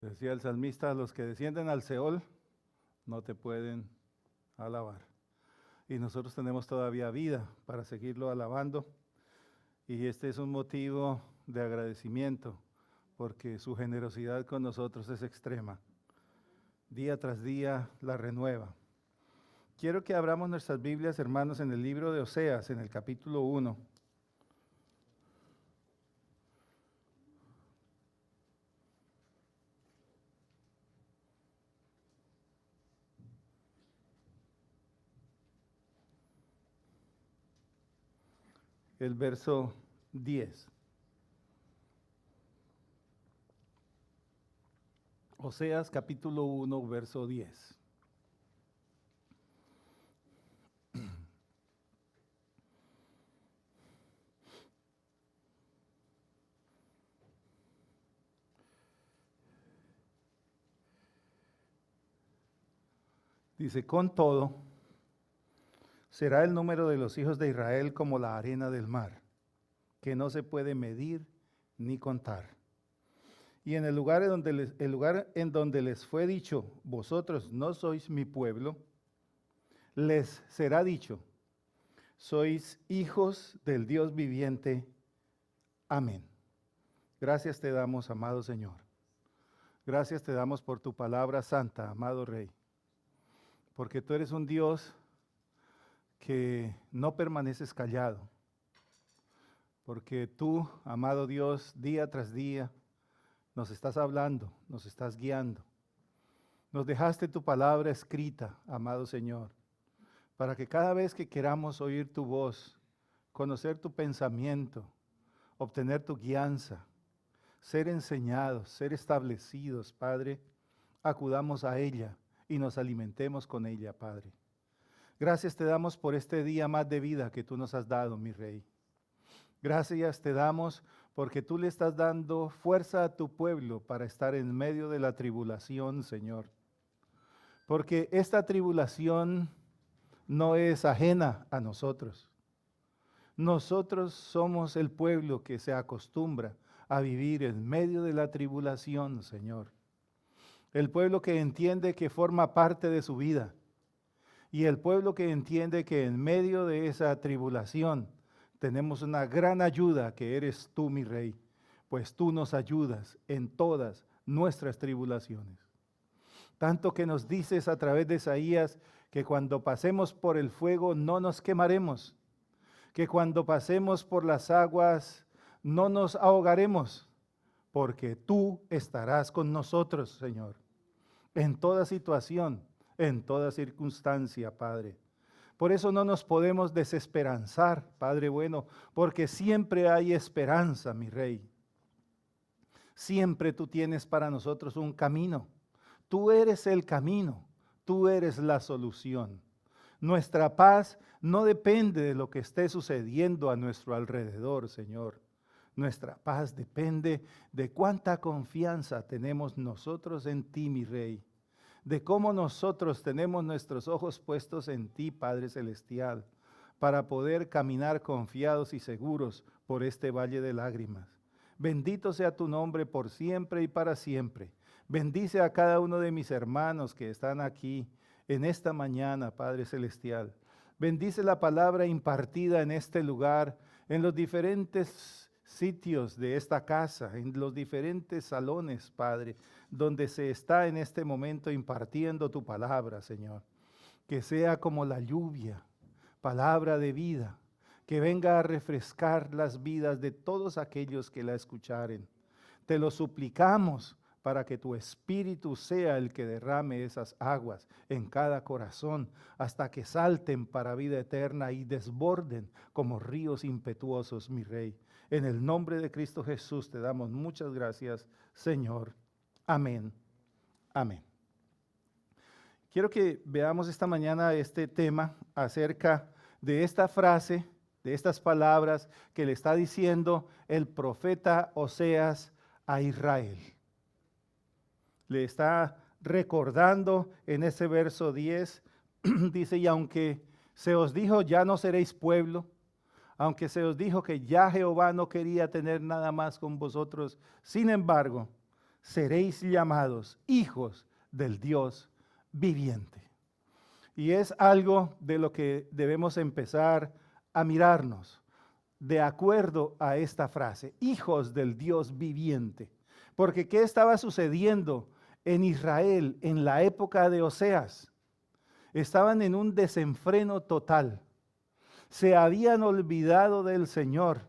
Decía el salmista, los que descienden al Seol no te pueden alabar. Y nosotros tenemos todavía vida para seguirlo alabando. Y este es un motivo de agradecimiento, porque su generosidad con nosotros es extrema. Día tras día la renueva. Quiero que abramos nuestras Biblias, hermanos, en el libro de Oseas, en el capítulo 1. El verso 10. Oseas capítulo 1, verso 10. Dice, con todo, será el número de los hijos de Israel como la arena del mar, que no se puede medir ni contar. Y en el lugar en donde les fue dicho, vosotros no sois mi pueblo, les será dicho, sois hijos del Dios viviente. Amén. Gracias te damos, amado Señor. Gracias te damos por tu palabra santa, amado Rey. Porque tú eres un Dios que no permaneces callado. Porque tú, amado Dios, día tras día, nos estás hablando, nos estás guiando. Nos dejaste tu palabra escrita, amado Señor, para que cada vez que queramos oír tu voz, conocer tu pensamiento, obtener tu guianza, ser enseñados, ser establecidos, Padre, acudamos a ella y nos alimentemos con ella, Padre. Gracias te damos por este día más de vida que tú nos has dado, mi Rey. Gracias te damos porque tú le estás dando fuerza a tu pueblo para estar en medio de la tribulación, Señor. Porque esta tribulación no es ajena a nosotros. Nosotros somos el pueblo que se acostumbra a vivir en medio de la tribulación, Señor. El pueblo que entiende que forma parte de su vida. Y el pueblo que entiende que en medio de esa tribulación tenemos una gran ayuda que eres tú, mi Rey, pues tú nos ayudas en todas nuestras tribulaciones. Tanto que nos dices a través de Isaías que cuando pasemos por el fuego no nos quemaremos, que cuando pasemos por las aguas no nos ahogaremos, porque tú estarás con nosotros, Señor, en toda situación, en toda circunstancia, Padre. Por eso no nos podemos desesperanzar, Padre bueno, porque siempre hay esperanza, mi Rey. Siempre tú tienes para nosotros un camino. Tú eres el camino, tú eres la solución. Nuestra paz no depende de lo que esté sucediendo a nuestro alrededor, Señor. Nuestra paz depende de cuánta confianza tenemos nosotros en ti, mi Rey. De cómo nosotros tenemos nuestros ojos puestos en ti, Padre Celestial, para poder caminar confiados y seguros por este valle de lágrimas. Bendito sea tu nombre por siempre y para siempre. Bendice a cada uno de mis hermanos que están aquí en esta mañana, Padre Celestial. Bendice la palabra impartida en este lugar, en los diferentes sitios de esta casa, en los diferentes salones, Padre, donde se está en este momento impartiendo tu palabra, Señor. Que sea como la lluvia, palabra de vida, que venga a refrescar las vidas de todos aquellos que la escucharen. Te lo suplicamos para que tu Espíritu sea el que derrame esas aguas en cada corazón, hasta que salten para vida eterna y desborden como ríos impetuosos, mi Rey. En el nombre de Cristo Jesús te damos muchas gracias, Señor. Amén. Amén. Quiero que veamos esta mañana este tema acerca de esta frase, de estas palabras que le está diciendo el profeta Oseas a Israel. Le está recordando en ese verso 10, dice, y aunque se os dijo ya no seréis pueblo, aunque se os dijo que ya Jehová no quería tener nada más con vosotros, sin embargo, seréis llamados hijos del Dios viviente. Y es algo de lo que debemos empezar a mirarnos, de acuerdo a esta frase, hijos del Dios viviente. Porque ¿qué estaba sucediendo en Israel en la época de Oseas? Estaban en un desenfreno total. Se habían olvidado del Señor.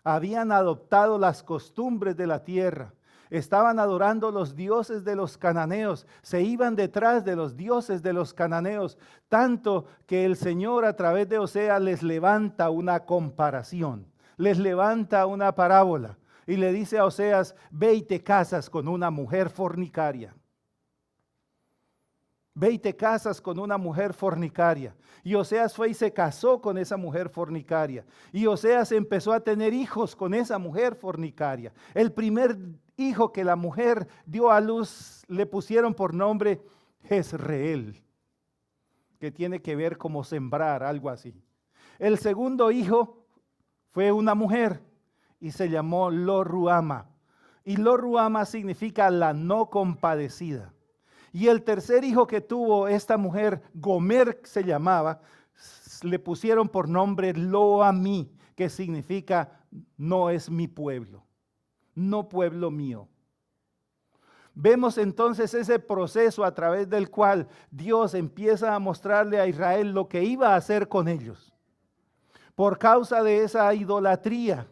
Habían adoptado las costumbres de la tierra. Estaban adorando los dioses de los cananeos. Se iban detrás de los dioses de los cananeos. Tanto que el Señor a través de Oseas les levanta una comparación. Les levanta una parábola. Y le dice a Oseas, ve y te casas con una mujer fornicaria. Ve y te casas con una mujer fornicaria. Y Oseas fue y se casó con esa mujer fornicaria. Y Oseas empezó a tener hijos con esa mujer fornicaria. El primer hijo que la mujer dio a luz le pusieron por nombre Jezreel, que tiene que ver como sembrar, algo así. El segundo hijo fue una mujer y se llamó Lo-Ruhama. Y Lo-Ruhama significa la no compadecida. Y el tercer hijo que tuvo esta mujer, Gomer se llamaba, le pusieron por nombre Lo-Ammi, que significa no es mi pueblo, no pueblo mío. Vemos entonces ese proceso a través del cual Dios empieza a mostrarle a Israel lo que iba a hacer con ellos. Por causa de esa idolatría,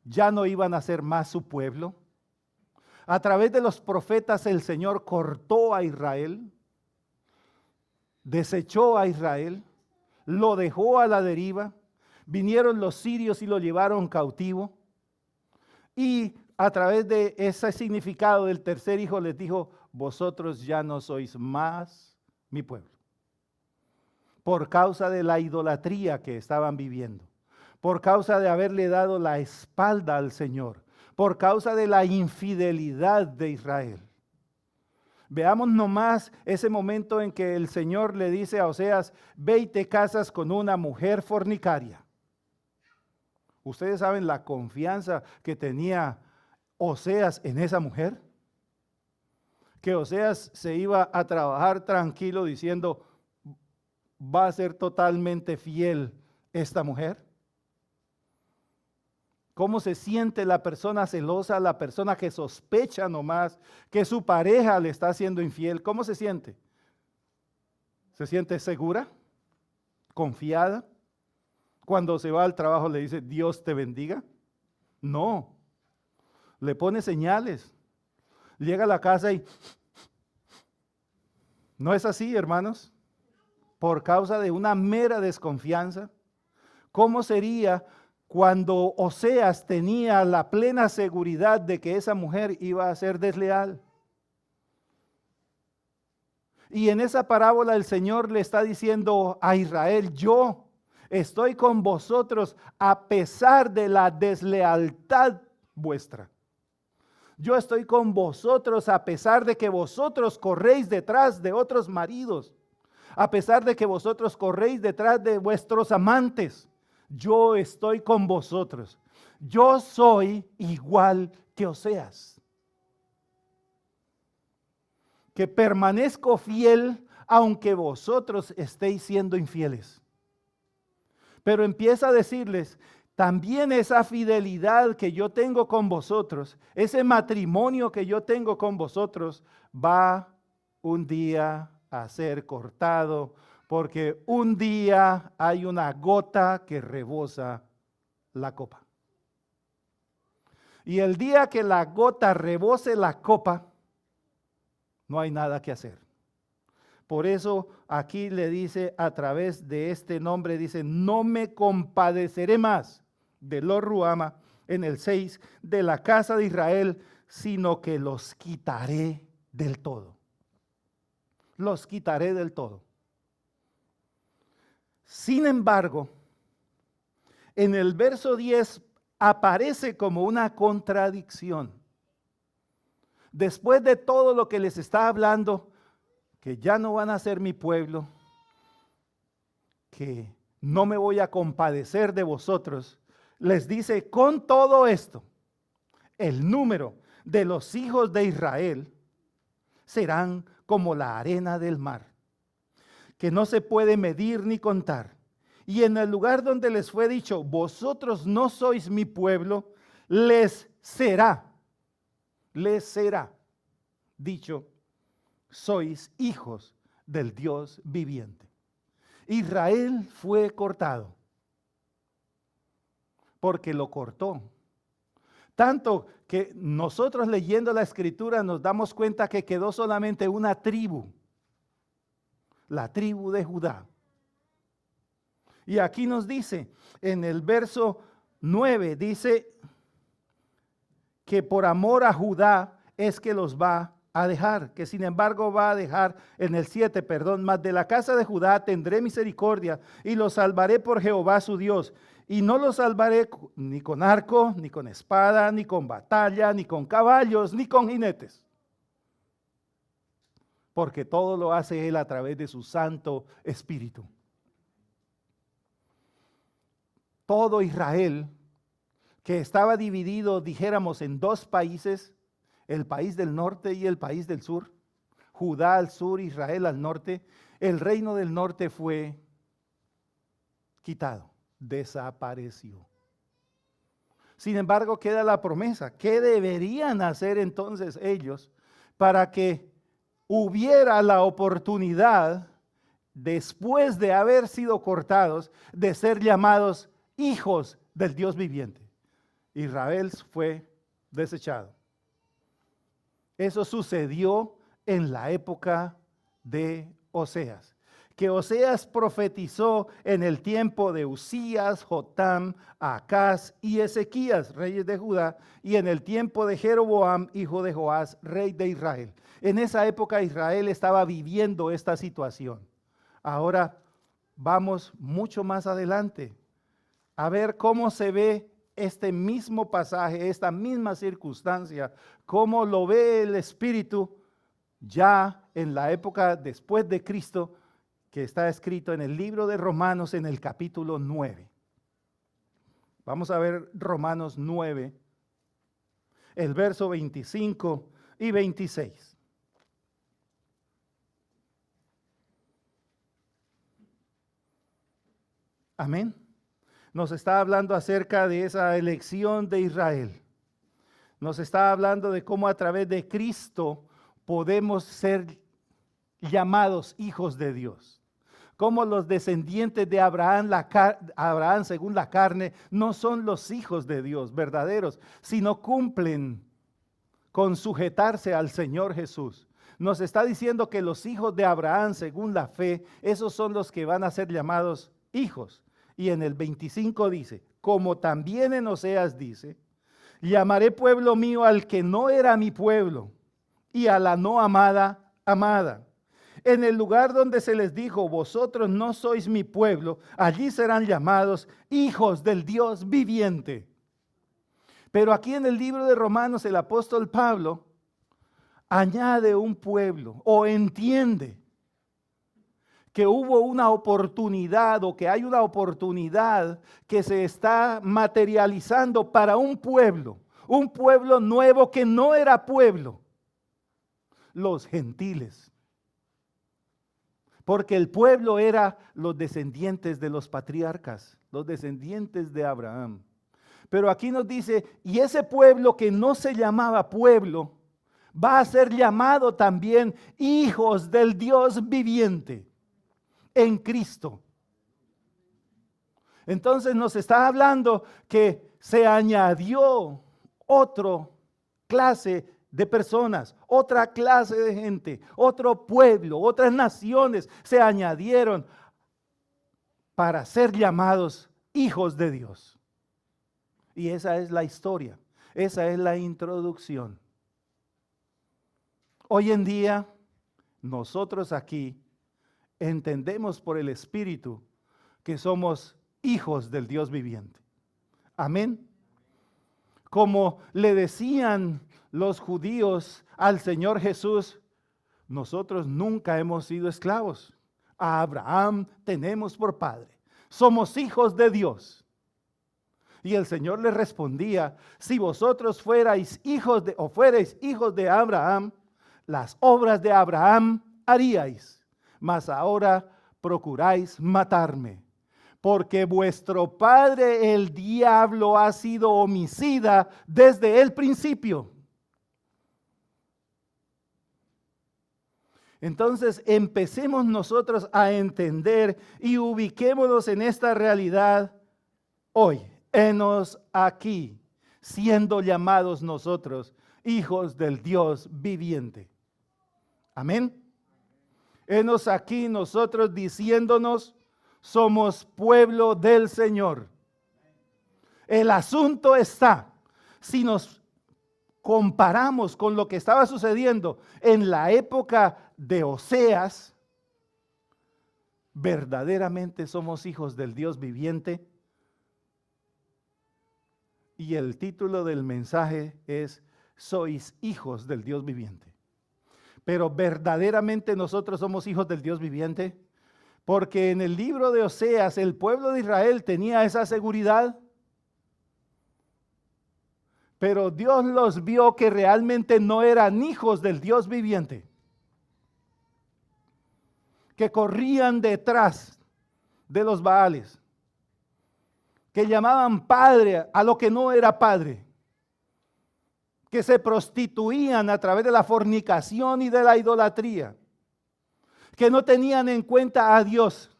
ya no iban a ser más su pueblo. A través de los profetas el Señor cortó a Israel, desechó a Israel, lo dejó a la deriva. Vinieron los sirios y lo llevaron cautivo. Y a través de ese significado del tercer hijo les dijo, vosotros ya no sois más mi pueblo. Por causa de la idolatría que estaban viviendo, por causa de haberle dado la espalda al Señor, por causa de la infidelidad de Israel. Veamos nomás ese momento en que el Señor le dice a Oseas, ve y te casas con una mujer fornicaria. Ustedes saben la confianza que tenía Oseas en esa mujer. Que Oseas se iba a trabajar tranquilo diciendo, va a ser totalmente fiel esta mujer. ¿Cómo se siente la persona celosa, la persona que sospecha nomás que su pareja le está siendo infiel? ¿Cómo se siente? ¿Se siente segura? ¿Confiada? Cuando se va al trabajo le dice, Dios te bendiga. No, le pone señales. Llega a la casa y... ¿No es así, hermanos? Por causa de una mera desconfianza. ¿Cómo sería cuando Oseas tenía la plena seguridad de que esa mujer iba a ser desleal? Y en esa parábola el Señor le está diciendo a Israel, yo estoy con vosotros a pesar de la deslealtad vuestra. Yo estoy con vosotros a pesar de que vosotros corréis detrás de otros maridos, a pesar de que vosotros corréis detrás de vuestros amantes. Yo estoy con vosotros. Yo soy igual que Oseas, que permanezco fiel aunque vosotros estéis siendo infieles. Pero empieza a decirles, también esa fidelidad que yo tengo con vosotros, ese matrimonio que yo tengo con vosotros, va un día a ser cortado, porque un día hay una gota que rebosa la copa. Y el día que la gota rebose la copa, no hay nada que hacer. Por eso aquí le dice a través de este nombre, dice, no me compadeceré más de Lo-Ruhama en el 6 de la casa de Israel, sino que los quitaré del todo. Los quitaré del todo. Sin embargo, en el verso 10 aparece como una contradicción. Después de todo lo que les está hablando, que ya no van a ser mi pueblo, que no me voy a compadecer de vosotros, les dice, con todo esto, el número de los hijos de Israel serán como la arena del mar, que no se puede medir ni contar. Y en el lugar donde les fue dicho, vosotros no sois mi pueblo, les será dicho, sois hijos del Dios viviente. Israel fue cortado porque lo cortó. Tanto que nosotros leyendo la escritura nos damos cuenta que quedó solamente una tribu, la tribu de Judá. Y aquí nos dice, en el verso 9, dice que por amor a Judá es que los va a dejar, que sin embargo va a dejar en el 7, perdón, mas de la casa de Judá tendré misericordia y los salvaré por Jehová su Dios. Y no los salvaré ni con arco, ni con espada, ni con batalla, ni con caballos, ni con jinetes. Porque todo lo hace Él a través de su Santo Espíritu. Todo Israel, que estaba dividido, dijéramos, en dos países, el país del norte y el país del sur, Judá al sur, Israel al norte, el reino del norte fue quitado, desapareció. Sin embargo, queda la promesa. ¿Qué deberían hacer entonces ellos para que hubiera la oportunidad, después de haber sido cortados, de ser llamados hijos del Dios viviente? Israel fue desechado. Eso sucedió en la época de Oseas, que Oseas profetizó en el tiempo de Usías, Jotam, Acaz y Ezequías, reyes de Judá, y en el tiempo de Jeroboam, hijo de Joás, rey de Israel. En esa época Israel estaba viviendo esta situación. Ahora vamos mucho más adelante a ver cómo se ve este mismo pasaje, esta misma circunstancia, cómo lo ve el Espíritu ya en la época después de Cristo, que está escrito en el libro de Romanos en el capítulo 9. Vamos a ver Romanos 9, el verso 25 y 26. Amén. Nos está hablando acerca de esa elección de Israel. Nos está hablando de cómo a través de Cristo podemos ser llamados hijos de Dios. Como los descendientes de Abraham, Abraham según la carne, no son los hijos de Dios verdaderos, sino cumplen con sujetarse al Señor Jesús. Nos está diciendo que los hijos de Abraham según la fe, esos son los que van a ser llamados hijos. Y en el 25 dice, como también en Oseas dice, llamaré pueblo mío al que no era mi pueblo, y a la no amada, amada. En el lugar donde se les dijo, vosotros no sois mi pueblo, allí serán llamados hijos del Dios viviente. Pero aquí en el libro de Romanos el apóstol Pablo añade un pueblo o entiende que hubo una oportunidad o que hay una oportunidad que se está materializando para un pueblo nuevo que no era pueblo, los gentiles. Porque el pueblo era los descendientes de los patriarcas, los descendientes de Abraham. Pero aquí nos dice, y ese pueblo que no se llamaba pueblo, va a ser llamado también hijos del Dios viviente en Cristo. Entonces nos está hablando que se añadió otra clase de personas, otra clase de gente, otro pueblo, otras naciones se añadieron para ser llamados hijos de Dios. Y esa es la historia, esa es la introducción. Hoy en día, nosotros aquí entendemos por el Espíritu que somos hijos del Dios viviente. Amén. Como le decían los judíos al Señor Jesús, nosotros nunca hemos sido esclavos. A Abraham tenemos por padre. Somos hijos de Dios. Y el Señor le respondía: si vosotros fuerais hijos de Abraham, las obras de Abraham haríais, mas ahora procuráis matarme, porque vuestro padre el diablo ha sido homicida desde el principio. Entonces empecemos nosotros a entender y ubiquémonos en esta realidad hoy. Henos aquí, siendo llamados nosotros hijos del Dios viviente. Amén. Henos aquí nosotros diciéndonos: somos pueblo del Señor. El asunto está, si nos comparamos con lo que estaba sucediendo en la época de Oseas, verdaderamente somos hijos del Dios viviente. Y el título del mensaje es: sois hijos del Dios viviente. Pero verdaderamente nosotros somos hijos del Dios viviente, porque en el libro de Oseas el pueblo de Israel tenía esa seguridad. Pero Dios los vio que realmente no eran hijos del Dios viviente, que corrían detrás de los Baales, que llamaban padre a lo que no era padre, que se prostituían a través de la fornicación y de la idolatría, que no tenían en cuenta a Dios,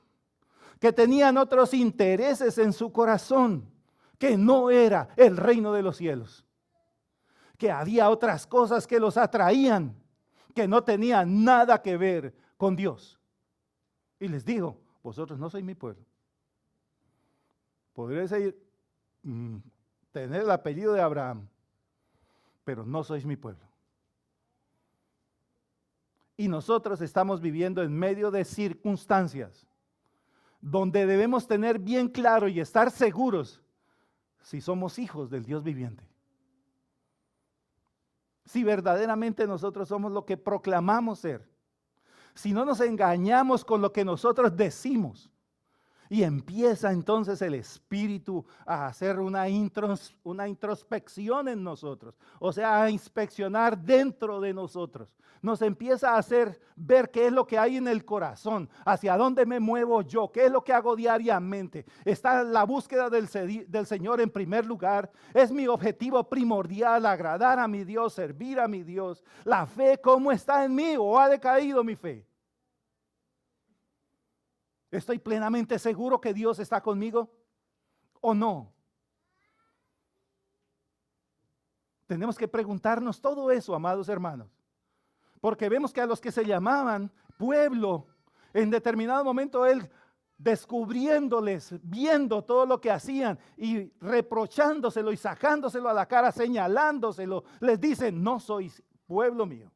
que tenían otros intereses en su corazón, que no era el reino de los cielos, que había otras cosas que los atraían, que no tenían nada que ver con Dios. Y les digo: vosotros no sois mi pueblo. Podréis tener el apellido de Abraham, pero no sois mi pueblo. Y nosotros estamos viviendo en medio de circunstancias donde debemos tener bien claro y estar seguros si somos hijos del Dios viviente. Si verdaderamente nosotros somos lo que proclamamos ser. Si no nos engañamos con lo que nosotros decimos. Y empieza entonces el Espíritu a hacer una introspección en nosotros. O sea, a inspeccionar dentro de nosotros. Nos empieza a hacer ver qué es lo que hay en el corazón. Hacia dónde me muevo yo. Qué es lo que hago diariamente. Está la búsqueda del Señor en primer lugar. Es mi objetivo primordial: agradar a mi Dios, servir a mi Dios. La fe, ¿cómo está en mí? ¿O ha decaído mi fe? ¿Estoy plenamente seguro que Dios está conmigo o no? Tenemos que preguntarnos todo eso, amados hermanos. Porque vemos que a los que se llamaban pueblo, en determinado momento Él, descubriéndoles, viendo todo lo que hacían y reprochándoselo y sacándoselo a la cara, señalándoselo, les dice: no sois pueblo mío.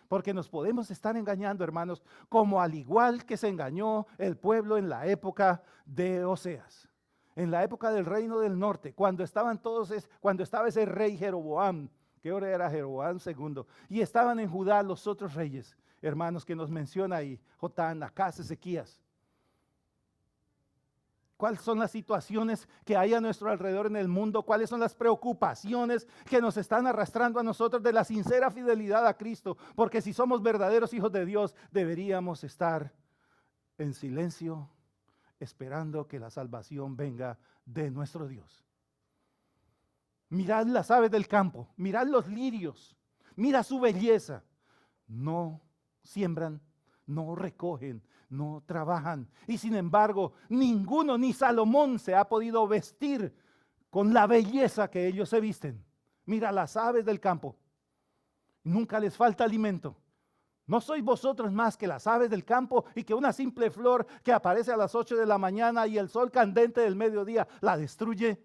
Porque nos podemos estar engañando, hermanos, como al igual que se engañó el pueblo en la época de Oseas, en la época del reino del norte, cuando estaba ese rey Jeroboam, que ahora era Jeroboam II, y estaban en Judá los otros reyes, hermanos, que nos menciona ahí: Jotán, Acaz, Ezequías. ¿Cuáles son las situaciones que hay a nuestro alrededor en el mundo? ¿Cuáles son las preocupaciones que nos están arrastrando a nosotros de la sincera fidelidad a Cristo? Porque si somos verdaderos hijos de Dios, deberíamos estar en silencio, esperando que la salvación venga de nuestro Dios. Mirad las aves del campo, mirad los lirios, mira su belleza. No siembran, no recogen, no trabajan. Y sin embargo, ninguno, ni Salomón, se ha podido vestir con la belleza que ellos se visten. Mira las aves del campo. Nunca les falta alimento. ¿No sois vosotros más que las aves del campo y que una simple flor que aparece a las 8 de la mañana y el sol candente del mediodía la destruye?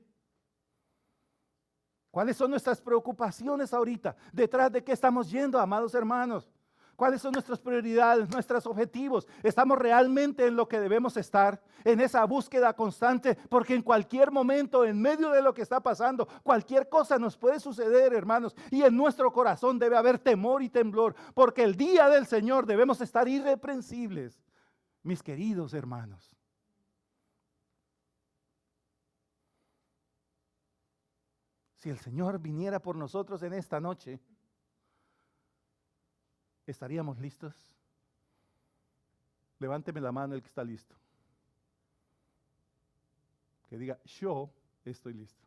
¿Cuáles son nuestras preocupaciones ahorita? ¿Detrás de qué estamos yendo, amados hermanos? ¿Cuáles son nuestras prioridades, nuestros objetivos? ¿Estamos realmente en lo que debemos estar? En esa búsqueda constante, porque en cualquier momento, en medio de lo que está pasando, cualquier cosa nos puede suceder, hermanos. Y en nuestro corazón debe haber temor y temblor, porque el día del Señor debemos estar irreprensibles, mis queridos hermanos. Si el Señor viniera por nosotros en esta noche, ¿estaríamos listos? Levánteme la mano el que está listo. Que diga, yo estoy listo.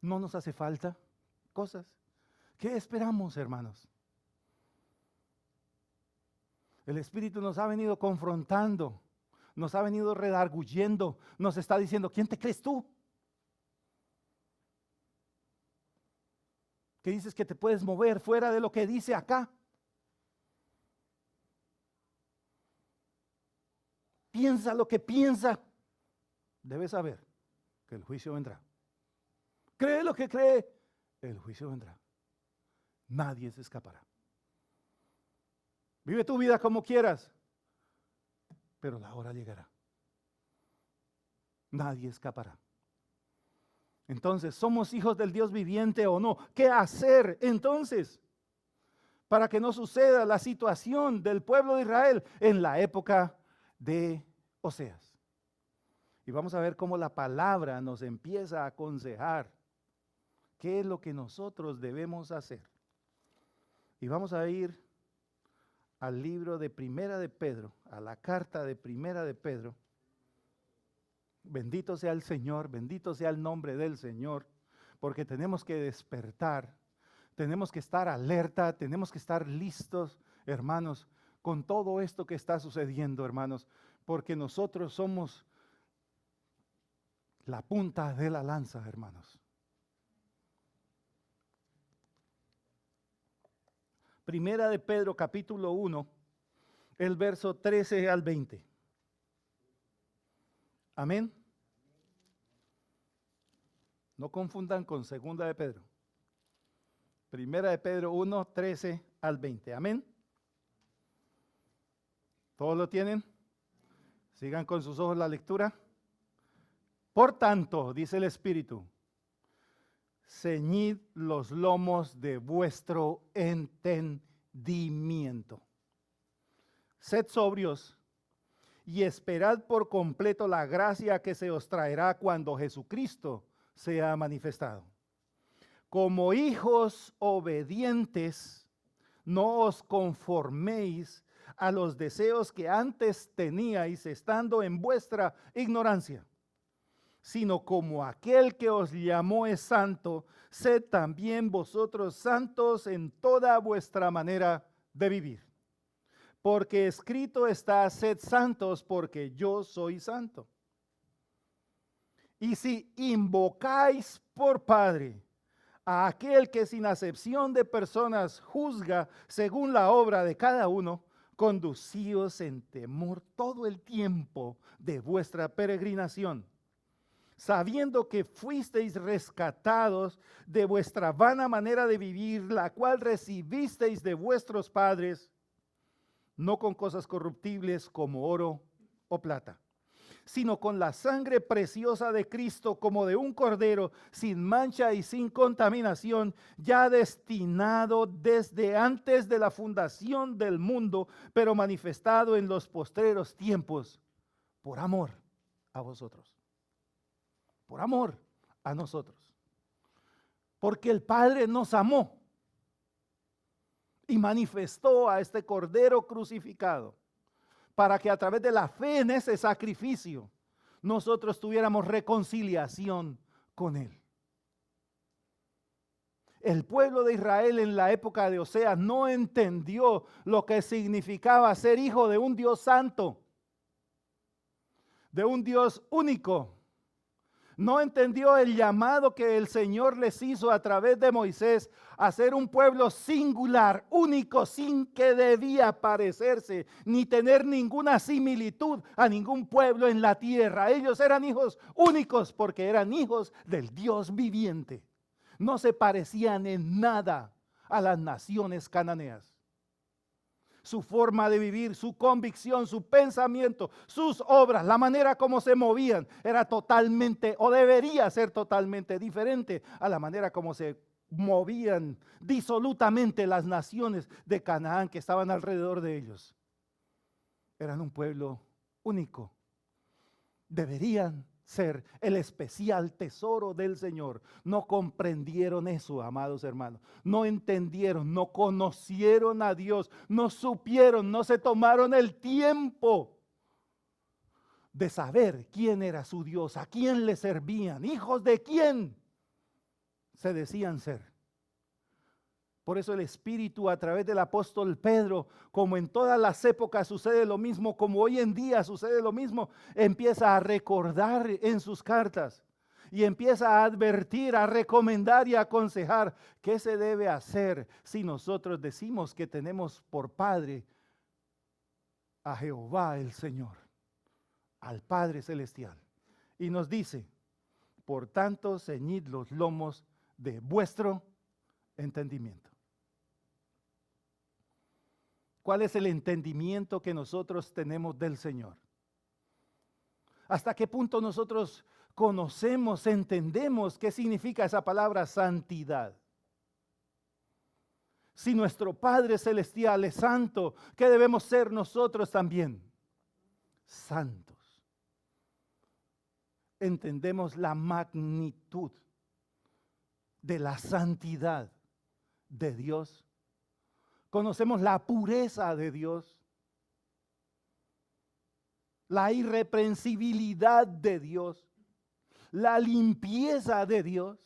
No nos hace falta cosas. ¿Qué esperamos, hermanos? El Espíritu nos ha venido confrontando, nos ha venido redarguyendo, nos está diciendo, ¿quién te crees tú? Que dices que te puedes mover fuera de lo que dice acá. Piensa lo que piensa. Debes saber que el juicio vendrá. Cree lo que cree, el juicio vendrá. Nadie se escapará. Vive tu vida como quieras, pero la hora llegará. Nadie escapará. Entonces, ¿somos hijos del Dios viviente o no? ¿Qué hacer entonces para que no suceda la situación del pueblo de Israel en la época de Oseas? Y vamos a ver cómo la palabra nos empieza a aconsejar qué es lo que nosotros debemos hacer. Y vamos a ir al libro de Primera de Pedro, a la carta de Primera de Pedro. Bendito sea el Señor, bendito sea el nombre del Señor, porque tenemos que despertar, tenemos que estar alerta, tenemos que estar listos, hermanos, con todo esto que está sucediendo, hermanos, porque nosotros somos la punta de la lanza, hermanos. Primera de Pedro, capítulo 1, el verso 13 al 20. Amén. No confundan con Segunda de Pedro. Primera de Pedro 1, 13 al 20. Amén. ¿Todos lo tienen? Sigan con sus ojos la lectura. Por tanto, dice el Espíritu, ceñid los lomos de vuestro entendimiento. Sed sobrios y esperad por completo la gracia que se os traerá cuando Jesucristo sea manifestado. Como hijos obedientes, no os conforméis a los deseos que antes teníais estando en vuestra ignorancia, sino como aquel que os llamó es santo, sed también vosotros santos en toda vuestra manera de vivir. Porque escrito está, sed santos porque yo soy santo. Y si invocáis por Padre a aquel que sin acepción de personas juzga según la obra de cada uno, conducíos en temor todo el tiempo de vuestra peregrinación, sabiendo que fuisteis rescatados de vuestra vana manera de vivir, la cual recibisteis de vuestros padres, no con cosas corruptibles como oro o plata, sino con la sangre preciosa de Cristo, como de un cordero sin mancha y sin contaminación, ya destinado desde antes de la fundación del mundo, pero manifestado en los postreros tiempos, por amor a vosotros. Por amor a nosotros. Porque el Padre nos amó y manifestó a este Cordero crucificado para que a través de la fe en ese sacrificio nosotros tuviéramos reconciliación con Él. El pueblo de Israel en la época de Oseas no entendió lo que significaba ser hijo de un Dios santo, de un Dios único. No entendió el llamado que el Señor les hizo a través de Moisés a ser un pueblo singular, único, sin que debía parecerse ni tener ninguna similitud a ningún pueblo en la tierra. Ellos eran hijos únicos porque eran hijos del Dios viviente. No se parecían en nada a las naciones cananeas. Su forma de vivir, su convicción, su pensamiento, sus obras, la manera como se movían, era totalmente o debería ser totalmente diferente a la manera como se movían disolutamente las naciones de Canaán que estaban alrededor de ellos. Eran un pueblo único. Deberían ser el especial tesoro del Señor. No comprendieron eso, amados hermanos. No entendieron, no conocieron a Dios, no supieron, no se tomaron el tiempo de saber quién era su Dios, a quién le servían, hijos de quién se decían ser. Por eso el Espíritu a través del apóstol Pedro, como en todas las épocas sucede lo mismo, como hoy en día sucede lo mismo, empieza a recordar en sus cartas y empieza a advertir, a recomendar y a aconsejar qué se debe hacer si nosotros decimos que tenemos por Padre a Jehová el Señor, al Padre Celestial. Y nos dice, por tanto, ceñid los lomos de vuestro entendimiento. ¿Cuál es el entendimiento que nosotros tenemos del Señor? ¿Hasta qué punto nosotros conocemos, entendemos qué significa esa palabra santidad? Si nuestro Padre Celestial es santo, ¿qué debemos ser nosotros también? Santos. Entendemos la magnitud de la santidad de Dios. Conocemos la pureza de Dios, la irreprensibilidad de Dios, la limpieza de Dios.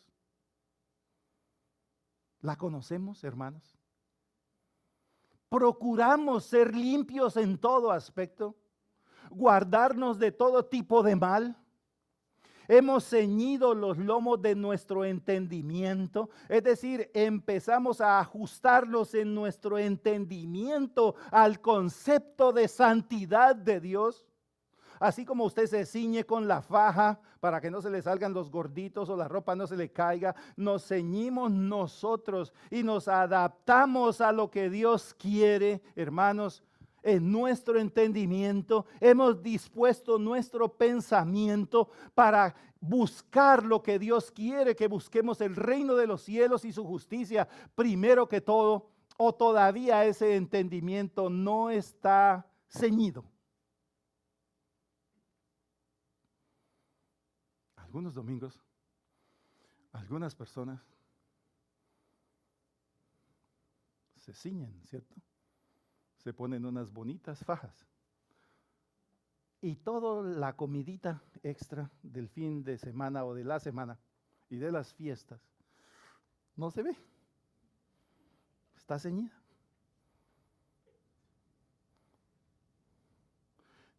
¿La conocemos, hermanos? ¿Procuramos ser limpios en todo aspecto? ¿Guardarnos de todo tipo de mal? Hemos ceñido los lomos de nuestro entendimiento, es decir, empezamos a ajustarnos en nuestro entendimiento al concepto de santidad de Dios. Así como usted se ciñe con la faja para que no se le salgan los gorditos o la ropa no se le caiga, nos ceñimos nosotros y nos adaptamos a lo que Dios quiere, hermanos. En nuestro entendimiento, hemos dispuesto nuestro pensamiento para buscar lo que Dios quiere, que busquemos el reino de los cielos y su justicia primero que todo, o todavía ese entendimiento no está ceñido. Algunos domingos, algunas personas se ciñen, ¿cierto? Se ponen unas bonitas fajas. Y toda la comidita extra del fin de semana o de la semana y de las fiestas no se ve. Está ceñida.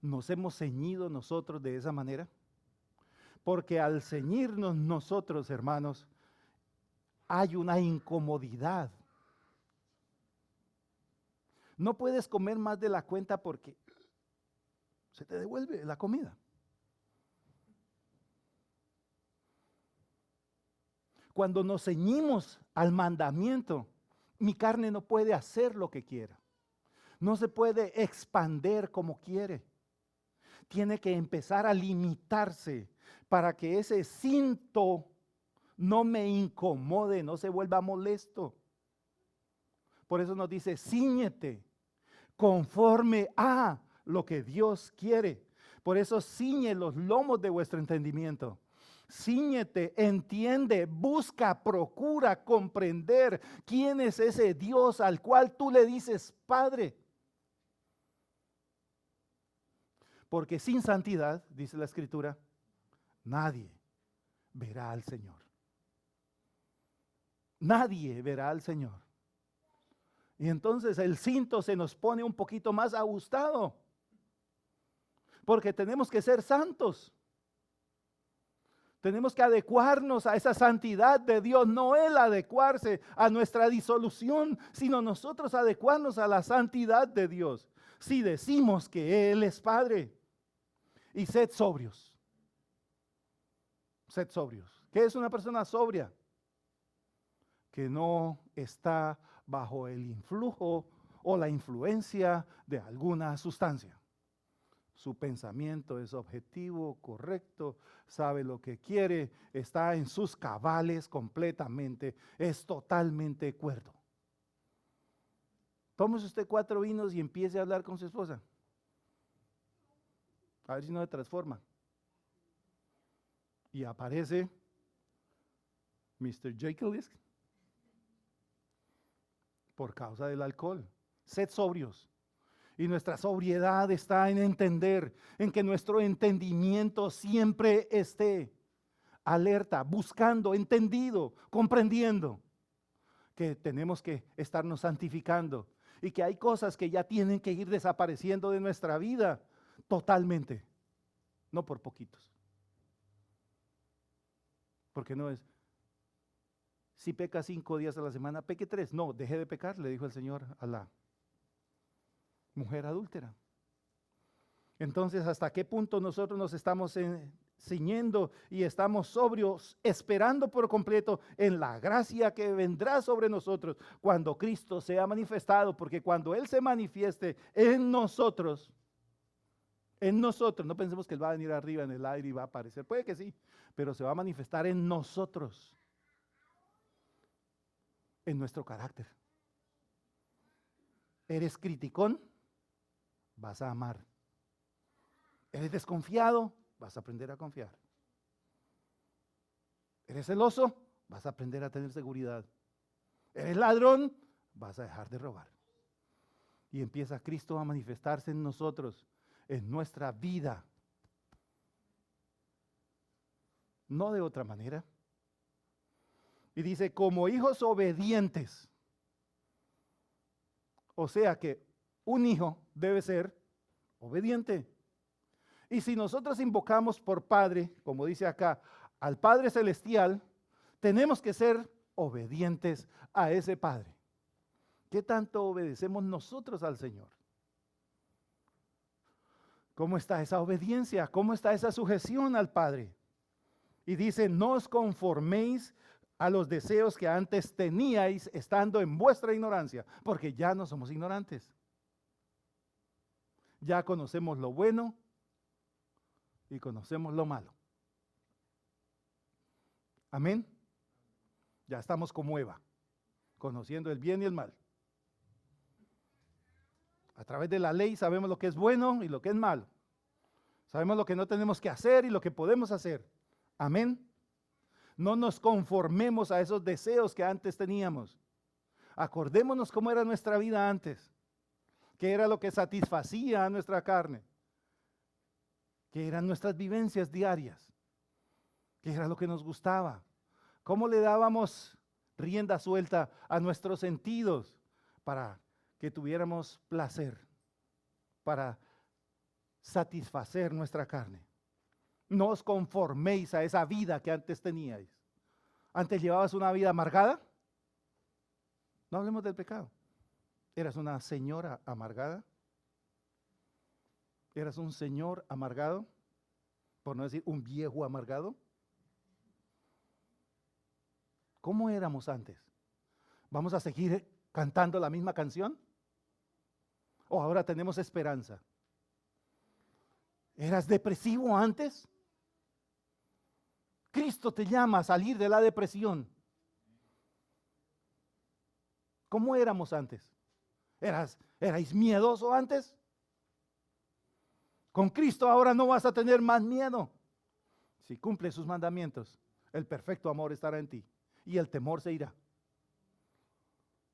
Nos hemos ceñido nosotros de esa manera. Porque al ceñirnos nosotros, hermanos, hay una incomodidad. No puedes comer más de la cuenta porque se te devuelve la comida. Cuando nos ceñimos al mandamiento, mi carne no puede hacer lo que quiera. No se puede expander como quiere. Tiene que empezar a limitarse para que ese cinto no me incomode, no se vuelva molesto. Por eso nos dice, cíñete conforme a lo que Dios quiere. Por eso ciñe los lomos de vuestro entendimiento. Cíñete, entiende, busca, procura comprender quién es ese Dios al cual tú le dices Padre. Porque sin santidad, dice la Escritura, nadie verá al Señor. Nadie verá al Señor. Y entonces el cinto se nos pone un poquito más ajustado. Porque tenemos que ser santos. Tenemos que adecuarnos a esa santidad de Dios. No Él adecuarse a nuestra disolución, sino nosotros adecuarnos a la santidad de Dios. Si decimos que Él es Padre. Y sed sobrios. Sed sobrios. ¿Qué es una persona sobria? Que no está bajo el influjo o la influencia de alguna sustancia. Su pensamiento es objetivo, correcto, sabe lo que quiere, está en sus cabales completamente, es totalmente cuerdo. Tómese usted 4 vinos y empiece a hablar con su esposa. A ver si no se transforma. y aparece Mr. Jekyll por causa del alcohol. Sed sobrios. Y nuestra sobriedad está en entender, en que nuestro entendimiento siempre esté alerta, buscando, entendido, comprendiendo que tenemos que estarnos santificando y que hay cosas que ya tienen que ir desapareciendo de nuestra vida totalmente, no por poquitos. Porque no es, si peca 5 días a la semana, peque 3. No, deje de pecar, le dijo el Señor a la mujer adúltera. Entonces, ¿hasta qué punto nosotros nos estamos ciñendo y estamos sobrios, esperando por completo en la gracia que vendrá sobre nosotros cuando Cristo sea manifestado? Porque cuando Él se manifieste en nosotros, no pensemos que Él va a venir arriba en el aire y va a aparecer, puede que sí, pero se va a manifestar en nosotros, en nuestro carácter. ¿Eres criticón? Vas a amar. ¿Eres desconfiado? Vas a aprender a confiar. ¿Eres celoso? Vas a aprender a tener seguridad. ¿Eres ladrón? Vas a dejar de robar. Y empieza Cristo a manifestarse en nosotros, en nuestra vida. No de otra manera. Y dice, como hijos obedientes. O sea que un hijo debe ser obediente. Y si nosotros invocamos por Padre, como dice acá, al Padre Celestial, tenemos que ser obedientes a ese Padre. ¿Qué tanto obedecemos nosotros al Señor? ¿Cómo está esa obediencia? ¿Cómo está esa sujeción al Padre? Y dice, no os conforméis a los deseos que antes teníais estando en vuestra ignorancia, porque ya no somos ignorantes. Ya conocemos lo bueno y conocemos lo malo. Amén. Ya estamos como Eva, conociendo el bien y el mal. A través de la ley sabemos lo que es bueno y lo que es malo. Sabemos lo que no tenemos que hacer y lo que podemos hacer. Amén. No nos conformemos a esos deseos que antes teníamos. Acordémonos cómo era nuestra vida antes, qué era lo que satisfacía a nuestra carne, qué eran nuestras vivencias diarias, qué era lo que nos gustaba, cómo le dábamos rienda suelta a nuestros sentidos para que tuviéramos placer, para satisfacer nuestra carne. No os conforméis a esa vida que antes teníais. Antes llevabas una vida amargada. No hablemos del pecado. ¿Eras una señora amargada? ¿Eras un señor amargado? Por no decir un viejo amargado. ¿Cómo éramos antes? ¿Vamos a seguir cantando la misma canción? ¿O ahora tenemos esperanza? ¿Eras depresivo antes? Cristo te llama a salir de la depresión. ¿Cómo éramos antes? ¿Erais miedoso antes? Con Cristo ahora no vas a tener más miedo. Si cumples sus mandamientos, el perfecto amor estará en ti y el temor se irá.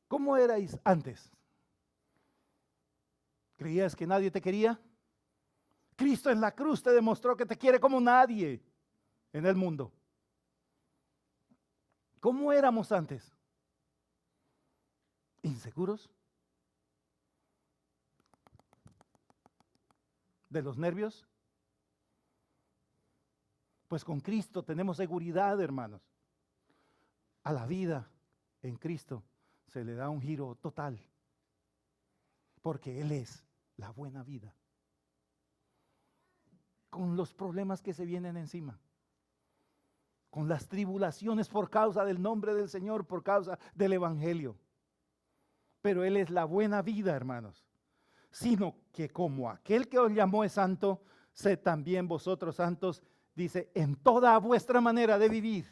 ¿Cómo erais antes? ¿Creías que nadie te quería? Cristo en la cruz te demostró que te quiere como nadie en el mundo. ¿Cómo éramos antes? ¿Inseguros? ¿De los nervios? Pues con Cristo tenemos seguridad, hermanos. A la vida en Cristo se le da un giro total, porque Él es la buena vida. Con los problemas que se vienen encima, con las tribulaciones por causa del nombre del Señor, por causa del Evangelio. Pero Él es la buena vida, hermanos. Sino que como aquel que os llamó es santo, sed también vosotros santos, dice, en toda vuestra manera de vivir,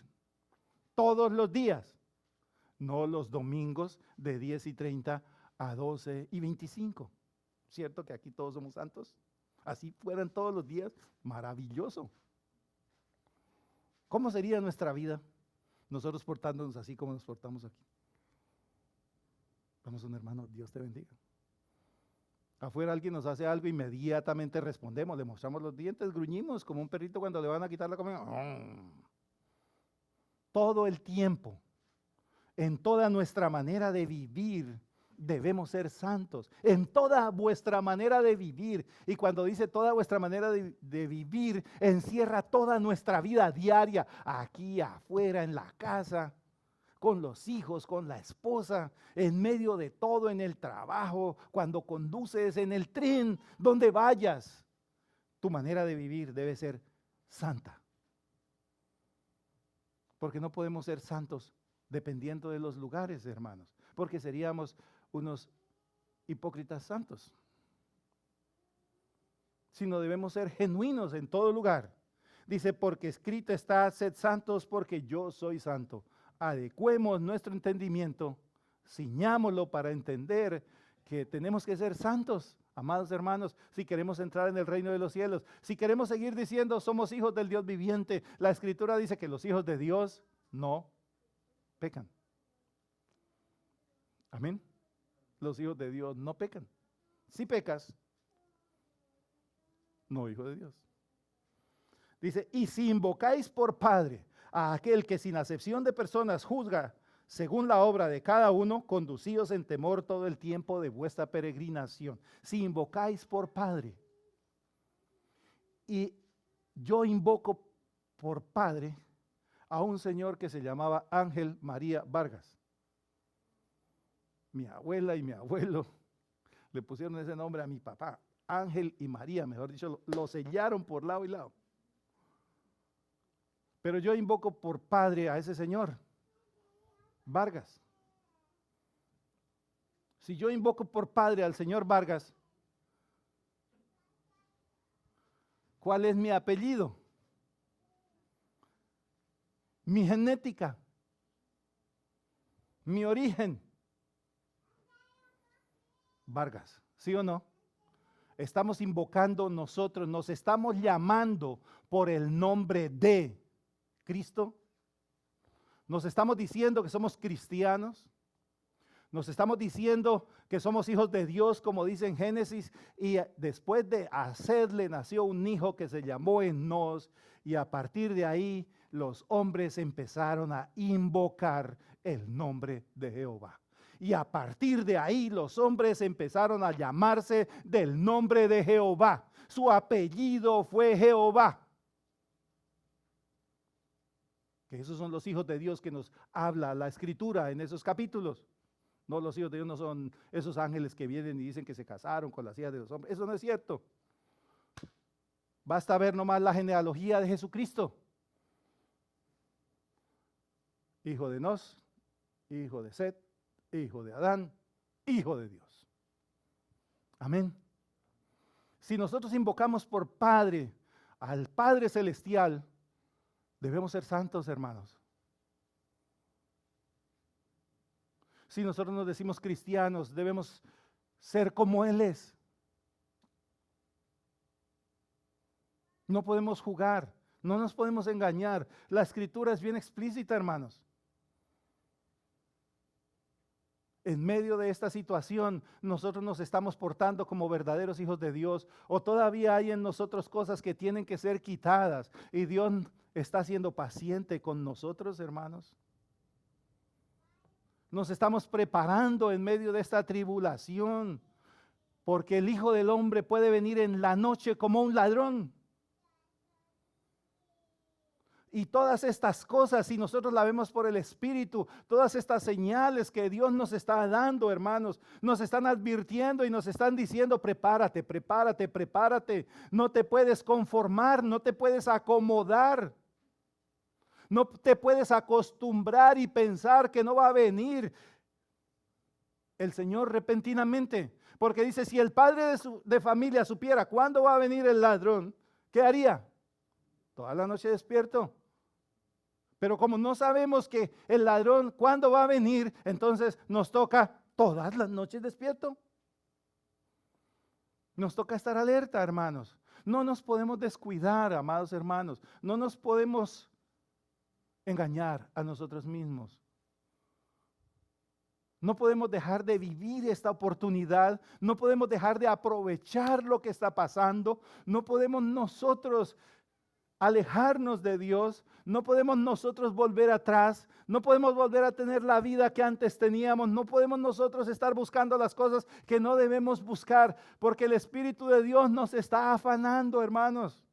todos los días, no los domingos de 10:30 a 12:25. ¿Cierto que aquí todos somos santos? Así fueran todos los días, maravilloso. ¿Cómo sería nuestra vida nosotros portándonos así como nos portamos aquí? Vamos, un hermano, Dios te bendiga. Afuera alguien nos hace algo, inmediatamente respondemos, le mostramos los dientes, gruñimos como un perrito cuando le van a quitar la comida. Todo el tiempo, en toda nuestra manera de vivir, debemos ser santos. En toda vuestra manera de vivir. Y cuando dice toda vuestra manera de vivir, encierra toda nuestra vida diaria, aquí, afuera, en la casa, con los hijos, con la esposa, en medio de todo, en el trabajo, cuando conduces, en el tren, donde vayas. Tu manera de vivir debe ser santa. Porque no podemos ser santos dependiendo de los lugares, hermanos, porque seríamos unos hipócritas santos. Sino debemos ser genuinos en todo lugar. Dice, porque escrito está, sed santos porque yo soy santo. Adecuemos nuestro entendimiento, ciñámoslo para entender que tenemos que ser santos, amados hermanos, si queremos entrar en el reino de los cielos. Si queremos seguir diciendo somos hijos del Dios viviente, la Escritura dice que los hijos de Dios no pecan. Amén. Los hijos de Dios no pecan. Si pecas, no hijo de Dios. Dice, y si invocáis por Padre a aquel que sin acepción de personas juzga según la obra de cada uno, conducíos en temor todo el tiempo de vuestra peregrinación. Si invocáis por Padre, y yo invoco por Padre a un señor que se llamaba Ángel María Vargas. Mi abuela y mi abuelo le pusieron ese nombre a mi papá, Ángel y María, mejor dicho, lo sellaron por lado y lado. Pero yo invoco por Padre a ese señor, Vargas. Si yo invoco por Padre al señor Vargas, ¿cuál es mi apellido? Mi genética, mi origen. Vargas, ¿sí o no? Estamos invocando nosotros, nos estamos llamando por el nombre de Cristo. Nos estamos diciendo que somos cristianos. Nos estamos diciendo que somos hijos de Dios, como dice en Génesis, y después de hacerle nació un hijo que se llamó Enos, y a partir de ahí los hombres empezaron a invocar el nombre de Jehová. Y a partir de ahí los hombres empezaron a llamarse del nombre de Jehová. Su apellido fue Jehová. Que esos son los hijos de Dios que nos habla la Escritura en esos capítulos. No, los hijos de Dios no son esos ángeles que vienen y dicen que se casaron con las hijas de los hombres. Eso no es cierto. Basta ver nomás la genealogía de Jesucristo. Hijo de Enos, hijo de Set, hijo de Adán, hijo de Dios. Amén. Si nosotros invocamos por Padre al Padre Celestial, debemos ser santos, hermanos. Si nosotros nos decimos cristianos, debemos ser como Él es. No podemos jugar, no nos podemos engañar. La Escritura es bien explícita, hermanos. En medio de esta situación, nosotros nos estamos portando como verdaderos hijos de Dios, o todavía hay en nosotros cosas que tienen que ser quitadas, y Dios está siendo paciente con nosotros, hermanos. Nos estamos preparando en medio de esta tribulación, porque el Hijo del Hombre puede venir en la noche como un ladrón. Y todas estas cosas, si nosotros la vemos por el Espíritu, todas estas señales que Dios nos está dando, hermanos, nos están advirtiendo y nos están diciendo, prepárate, prepárate, prepárate. No te puedes conformar, no te puedes acomodar. No te puedes acostumbrar y pensar que no va a venir el Señor repentinamente. Porque dice, si el padre de familia supiera cuándo va a venir el ladrón, ¿qué haría? Toda la noche despierto. Pero como no sabemos que el ladrón cuándo va a venir, entonces nos toca todas las noches despierto. Nos toca estar alerta, hermanos. No nos podemos descuidar, amados hermanos. No nos podemos engañar a nosotros mismos. No podemos dejar de vivir esta oportunidad, no podemos dejar de aprovechar lo que está pasando, no podemos nosotros alejarnos de Dios, no podemos nosotros volver atrás, no podemos volver a tener la vida que antes teníamos, no podemos nosotros estar buscando las cosas que no debemos buscar, porque el Espíritu de Dios nos está afanando, hermanos.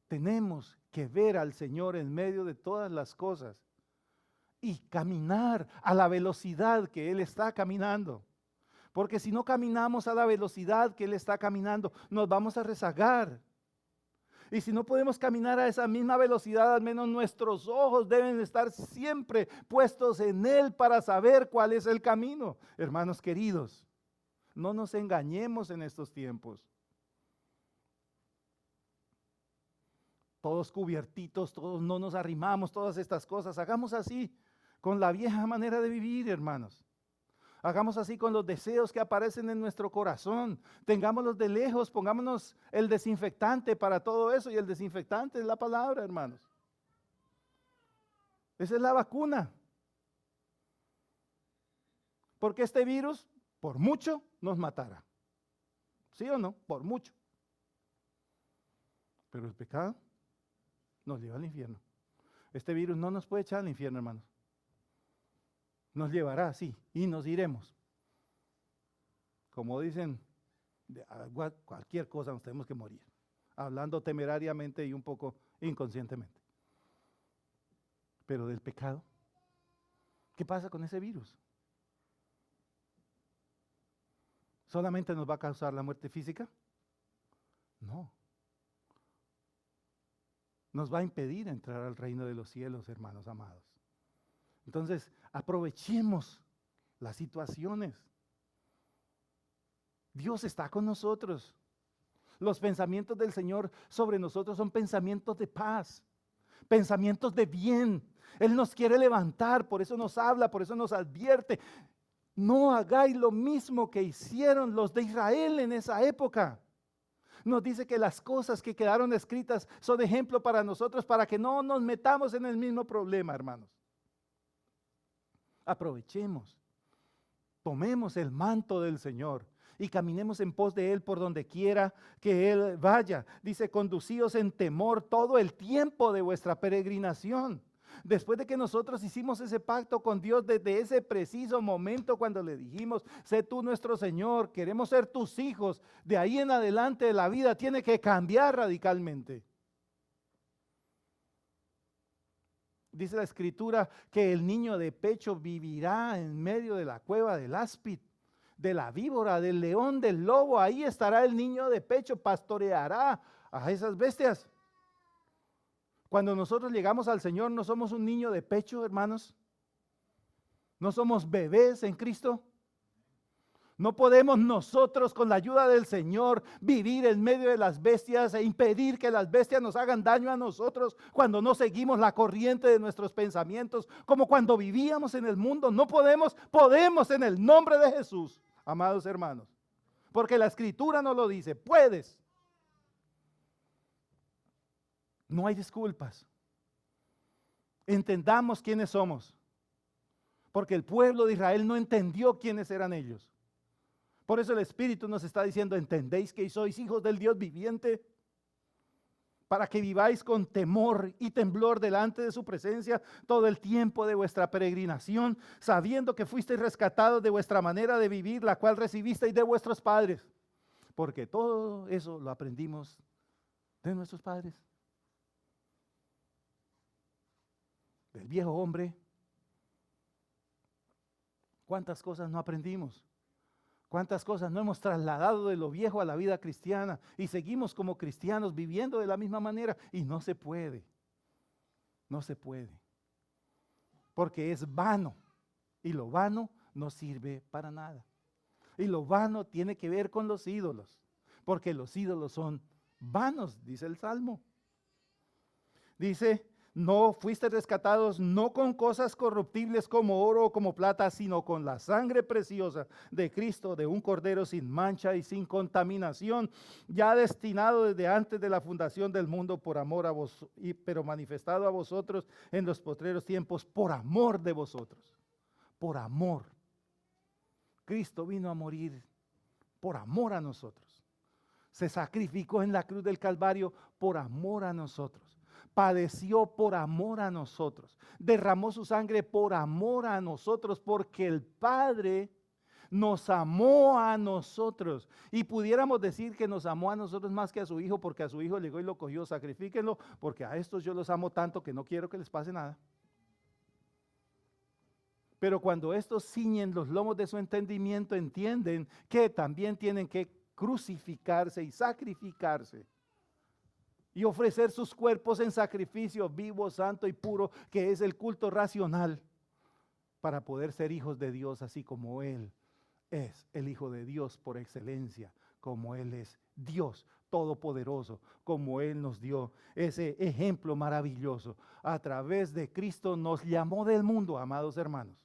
Tenemos que ver al Señor en medio de todas las cosas y caminar a la velocidad que Él está caminando. Porque si no caminamos a la velocidad que Él está caminando, nos vamos a rezagar. Y si no podemos caminar a esa misma velocidad, al menos nuestros ojos deben estar siempre puestos en Él para saber cuál es el camino. Hermanos queridos, no nos engañemos en estos tiempos. Todos cubiertitos, todos no nos arrimamos, todas estas cosas. Hagamos así con la vieja manera de vivir, hermanos. Hagamos así con los deseos que aparecen en nuestro corazón. Tengámoslos de lejos, pongámonos el desinfectante para todo eso. Y el desinfectante es la palabra, hermanos. Esa es la vacuna. Porque este virus, por mucho, nos matará. ¿Sí o no? Por mucho. Pero el pecado nos lleva al infierno. Este virus no nos puede echar al infierno, hermanos. Nos llevará, sí, y nos iremos. Como dicen, de cualquier cosa nos tenemos que morir. Hablando temerariamente y un poco inconscientemente. Pero del pecado, ¿qué pasa con ese virus? ¿Solamente nos va a causar la muerte física? No. Nos va a impedir entrar al reino de los cielos, hermanos amados. Entonces, aprovechemos las situaciones. Dios está con nosotros. Los pensamientos del Señor sobre nosotros son pensamientos de paz, pensamientos de bien. Él nos quiere levantar, por eso nos habla, por eso nos advierte. No hagáis lo mismo que hicieron los de Israel en esa época. Nos dice que las cosas que quedaron escritas son ejemplo para nosotros, para que no nos metamos en el mismo problema, hermanos. Aprovechemos, tomemos el manto del Señor y caminemos en pos de Él por donde quiera que Él vaya. Dice, conducíos en temor todo el tiempo de vuestra peregrinación. Después de que nosotros hicimos ese pacto con Dios, desde ese preciso momento cuando le dijimos, sé tú nuestro Señor, queremos ser tus hijos, de ahí en adelante la vida tiene que cambiar radicalmente. Dice la Escritura que el niño de pecho vivirá en medio de la cueva del áspid, de la víbora, del león, del lobo. Ahí estará el niño de pecho, pastoreará a esas bestias. Cuando nosotros llegamos al Señor, no somos un niño de pecho, hermanos. No somos bebés en Cristo. No podemos nosotros, con la ayuda del Señor, vivir en medio de las bestias e impedir que las bestias nos hagan daño a nosotros cuando no seguimos la corriente de nuestros pensamientos, como cuando vivíamos en el mundo. No podemos en el nombre de Jesús, amados hermanos, porque la Escritura nos lo dice, puedes. No hay disculpas. Entendamos quiénes somos, porque el pueblo de Israel no entendió quiénes eran ellos. Por eso el Espíritu nos está diciendo, ¿entendéis que sois hijos del Dios viviente? Para que viváis con temor y temblor delante de su presencia todo el tiempo de vuestra peregrinación, sabiendo que fuisteis rescatados de vuestra manera de vivir, la cual recibisteis de vuestros padres. Porque todo eso lo aprendimos de nuestros padres. Del viejo hombre. ¿Cuántas cosas no aprendimos? ¿Cuántas cosas no hemos trasladado de lo viejo a la vida cristiana y seguimos como cristianos viviendo de la misma manera? Y no se puede, no se puede, porque es vano y lo vano no sirve para nada. Y lo vano tiene que ver con los ídolos, porque los ídolos son vanos, dice el Salmo. Dice, No fuiste rescatados no con cosas corruptibles como oro o como plata, sino con la sangre preciosa de Cristo, de un cordero sin mancha y sin contaminación, ya destinado desde antes de la fundación del mundo por amor a vos, pero manifestado a vosotros en los postreros tiempos por amor de vosotros. Por amor. Cristo vino a morir por amor a nosotros. Se sacrificó en la cruz del Calvario por amor a nosotros. Padeció por amor a nosotros. Derramó su sangre por amor a nosotros, porque el Padre nos amó a nosotros. Y pudiéramos decir que nos amó a nosotros más que a su Hijo, porque a su Hijo llegó y lo cogió. Sacrifíquenlo, porque a estos yo los amo tanto que no quiero que les pase nada. Pero cuando estos ciñen los lomos de su entendimiento, entienden que también tienen que crucificarse y sacrificarse y ofrecer sus cuerpos en sacrificio vivo, santo y puro, que es el culto racional, para poder ser hijos de Dios, así como Él es el Hijo de Dios por excelencia, como Él es Dios todopoderoso, como Él nos dio ese ejemplo maravilloso. A través de Cristo nos llamó del mundo, amados hermanos.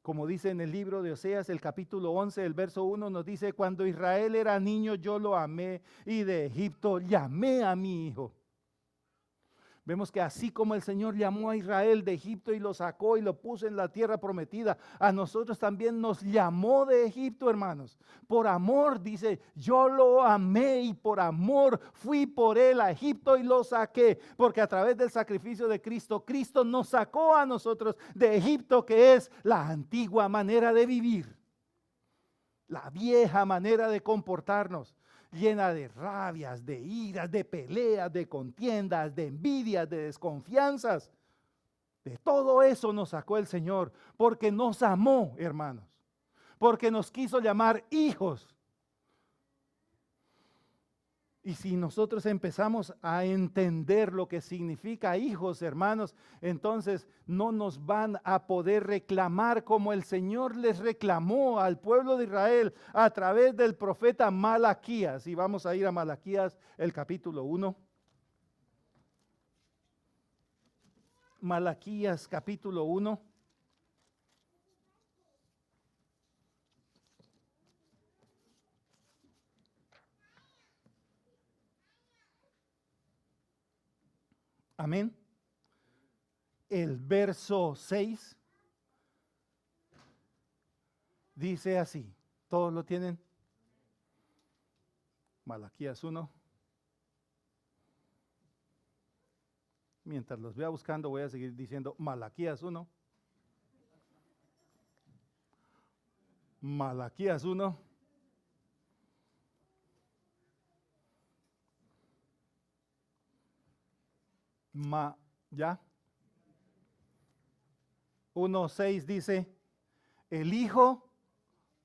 Como dice en el libro de Oseas, el capítulo 11, el verso 1 nos dice: cuando Israel era niño yo lo amé, y de Egipto llamé a mi hijo. Vemos que así como el Señor llamó a Israel de Egipto y lo sacó y lo puso en la tierra prometida, a nosotros también nos llamó de Egipto, hermanos. Por amor, dice, yo lo amé y por amor fui por él a Egipto y lo saqué. Porque a través del sacrificio de Cristo, Cristo nos sacó a nosotros de Egipto, que es la antigua manera de vivir, la vieja manera de comportarnos, llena de rabias, de iras, de peleas, de contiendas, de envidias, de desconfianzas. De todo eso nos sacó el Señor, porque nos amó, hermanos, porque nos quiso llamar hijos. Y si nosotros empezamos a entender lo que significa hijos, hermanos, entonces no nos van a poder reclamar como el Señor les reclamó al pueblo de Israel a través del profeta Malaquías. Y vamos a ir a Malaquías, el capítulo 1. Malaquías, capítulo 1. Amén. El verso 6 dice así. ¿Todos lo tienen? Malaquías 1. Mientras los vea buscando, voy a seguir diciendo Malaquías 1. Malaquías 1. ¿Ya? 1:6 dice: el hijo